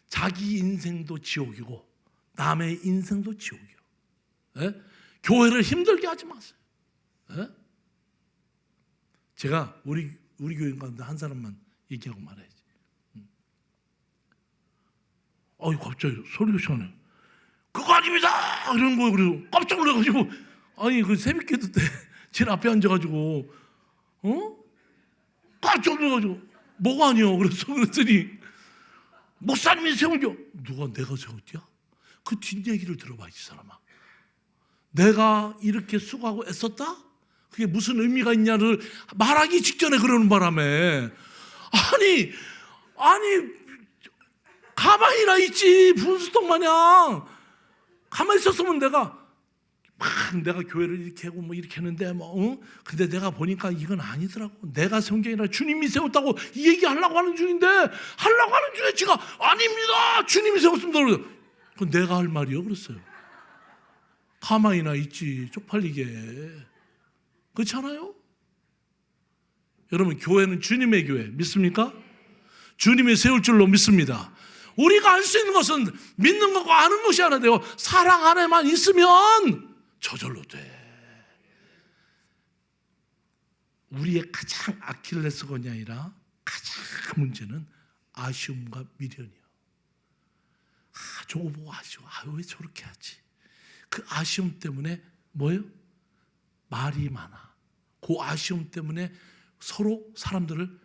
A: 자기 인생도 지옥이고 남의 인생도 지옥이요. 예? 교회를 힘들게 하지 마세요. 예? 제가 우리 교인 가운데 한 사람만 얘기하고 말아야지. 갑자기 소리가 시원해. 그거 아닙니다! 이런 거예요. 그래서 깜짝 놀라가지고, 아니, 그 새벽기도 때, 제 앞에 앉아가지고, 깜짝 놀라가지고, 뭐가 아니요? 그랬더니, 목사님이 세운겨. 누가 내가 세웠디야? 그 뒷얘기를 들어봐야지, 사람아. 내가 이렇게 수고하고 애썼다? 그게 무슨 의미가 있냐를 말하기 직전에 그러는 바람에, 아니, 가만히나 있지, 분수통 마냥. 가만히 있었으면 내가 교회를 이렇게 하고 뭐 이렇게 했는데 근데 내가 보니까 이건 아니더라고. 내가 성경이라 주님이 세웠다고 이 얘기 하려고 하는 중인데 하려고 하는 중에 지가 아닙니다. 주님이 세웠습니다. 그건 내가 할 말이요. 그랬어요. 가만히나 있지. 쪽팔리게. 그렇지 않아요? 여러분 교회는 주님의 교회 믿습니까? 주님이 세울 줄로 믿습니다. 우리가 할 수 있는 것은 믿는 것과 아는 것이 하나 되어 사랑 안에만 있으면 저절로 돼. 우리의 가장 아킬레스건이 아니라 가장 문제는 아쉬움과 미련이요. 저거 보고 아쉬워. 왜 저렇게 하지? 그 아쉬움 때문에 뭐예요? 말이 많아. 그 아쉬움 때문에 서로 사람들을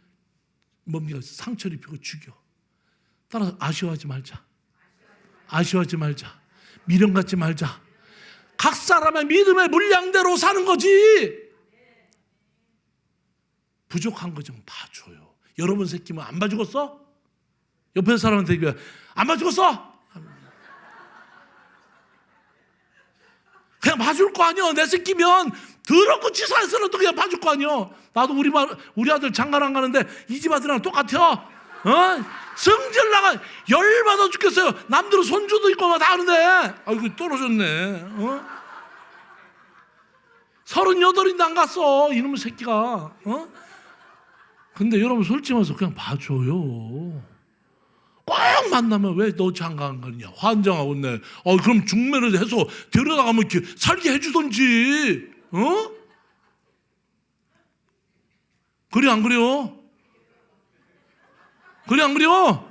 A: 상처를 입히고 죽여. 따라서 아쉬워하지 말자. 아쉬워하지 말자. 미련 갖지 말자. 각 사람의 믿음의 물량대로 사는 거지. 부족한 거 좀 봐줘요. 여러분 새끼면 안 봐주겠어? 옆에 사람한테 얘기해. 안 봐주겠어? 그냥 봐줄 거 아니야. 내 새끼면 더럽고 치사해서라도 그냥 봐줄 거 아니야. 나도 우리 아들 장가 안 가는데 이 집 아들이랑 똑같아. 성질 나가 열받아 죽겠어요. 남들은 손주도 있고 막 다 하는데 아이고 떨어졌네. 38인데 안 갔어 이놈의 새끼가. 근데 여러분 솔직히 말해서 그냥 봐줘요. 꼭 만나면 왜 너 장가 안 가느냐 환장하고 있네. 그럼 중매를 해서 데려다가면 이렇게 살게 해주던지. 그래 안 그래요? 그래 안 그래요?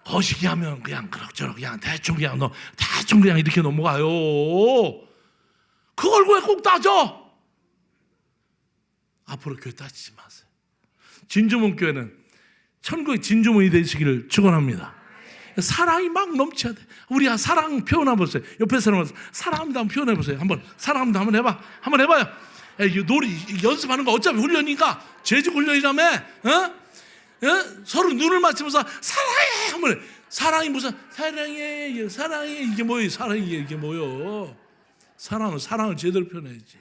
A: 거시기 하면 그냥 그럭저럭 그냥 대충 그냥 이렇게 넘어가요. 그걸 왜 꼭 따져? 앞으로 교회 따지지 마세요. 진주문 교회는 천국의 진주문이 되시기를 축원합니다. 사랑이 막 넘쳐야 돼. 우리가 사랑 표현해 보세요. 옆에 사람한테 사랑합니다 한번 표현해 보세요. 한번 사랑합니다 한번 해봐. 한번 해봐요. 놀이 연습하는 거 어차피 훈련이니까 재직 훈련이라며. 서로 눈을 맞추면서 사랑해 하면 사랑이 무슨 사랑해 이게 뭐예요? 사랑이 이게 뭐요? 사랑을 제대로 표현해야지.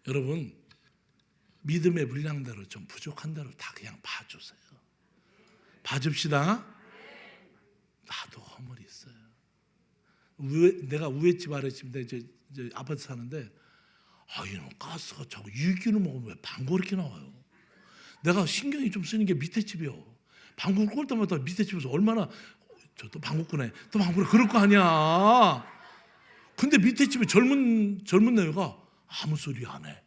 A: 여러분 믿음의 분량대로 좀 부족한 대로 다 그냥 봐주세요. 봐줍시다. 나도 허물이 있어요. 내가 우회집 아래집인데 저 아파트 사는데 이놈 가스가 자꾸 유기농 먹으면 왜 방구 이렇게 나와요? 내가 신경이 좀 쓰는 게 밑에 집이요. 방구를 꼴 때마다 밑에 집에서 얼마나 저 또 방구 끄네 또 방구를 그럴 거 아니야. 근데 밑에 집에 젊은 내외가 아무 소리 안 해.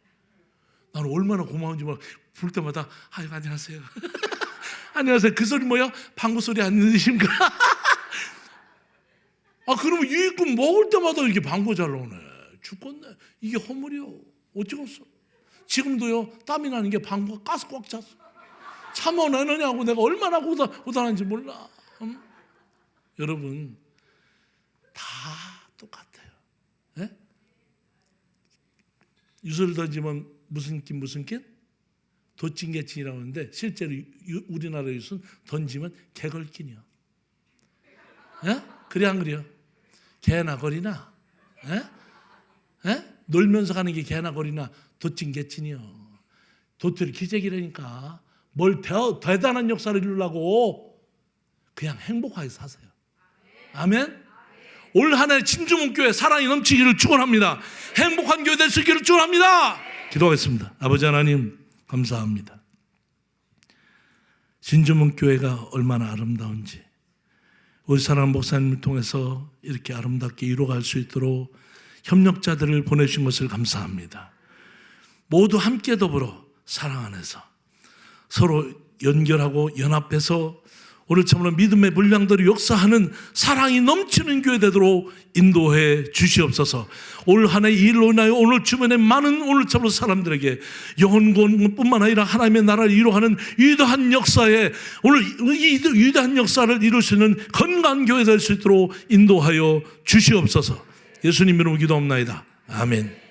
A: 나는 얼마나 고마운지 몰라. 부를 때마다 아이고 안녕하세요. 안녕하세요. 그 소리 뭐야? 방구 소리 안 들리십니까? 그러면 유익금 먹을 때마다 이렇게 방구 잘 나오네. 죽겠네. 이게 허물이요. 어찌겠어. 지금도요 땀이 나는 게 방구가 가스 꽉 찼어. 참아내느냐고 내가 얼마나 고단한지 몰라. 여러분 다 똑같아요. 네? 유서를 던지면 무슨 낀? 도찐개찐이라고 하는데 실제로 우리나라 유서는 던지면 개걸낀이요. 네? 그래 안 그래요? 개나 거리나? 네? 놀면서 가는 게 개나 거리나 도찐개찐이요. 도토리 기적이라니까. 뭘 대단한 역사를 이루려고 그냥 행복하게 사세요. 아멘. 올 한 해 진주문교회 사랑이 넘치기를 축원합니다. 행복한 교회 될 수 있기를 축원합니다. 기도하겠습니다. 아버지 하나님 감사합니다. 진주문교회가 얼마나 아름다운지 우리 사랑하는 목사님을 통해서 이렇게 아름답게 이루어갈 수 있도록 협력자들을 보내주신 것을 감사합니다. 모두 함께 더불어 사랑 안에서 서로 연결하고 연합해서 오늘처럼 믿음의 물량들이 역사하는 사랑이 넘치는 교회 되도록 인도해 주시옵소서. 올 한 해 이 일로 인하여 오늘 주변에 많은 오늘처럼 사람들에게 영혼뿐만 아니라 하나님의 나라를 이루어가는 위대한 역사에 오늘 이 위대한 역사를 이룰 수 있는 건강한 교회 될 수 있도록 인도하여 주시옵소서. 예수님 이름으로 기도합나이다. 아멘.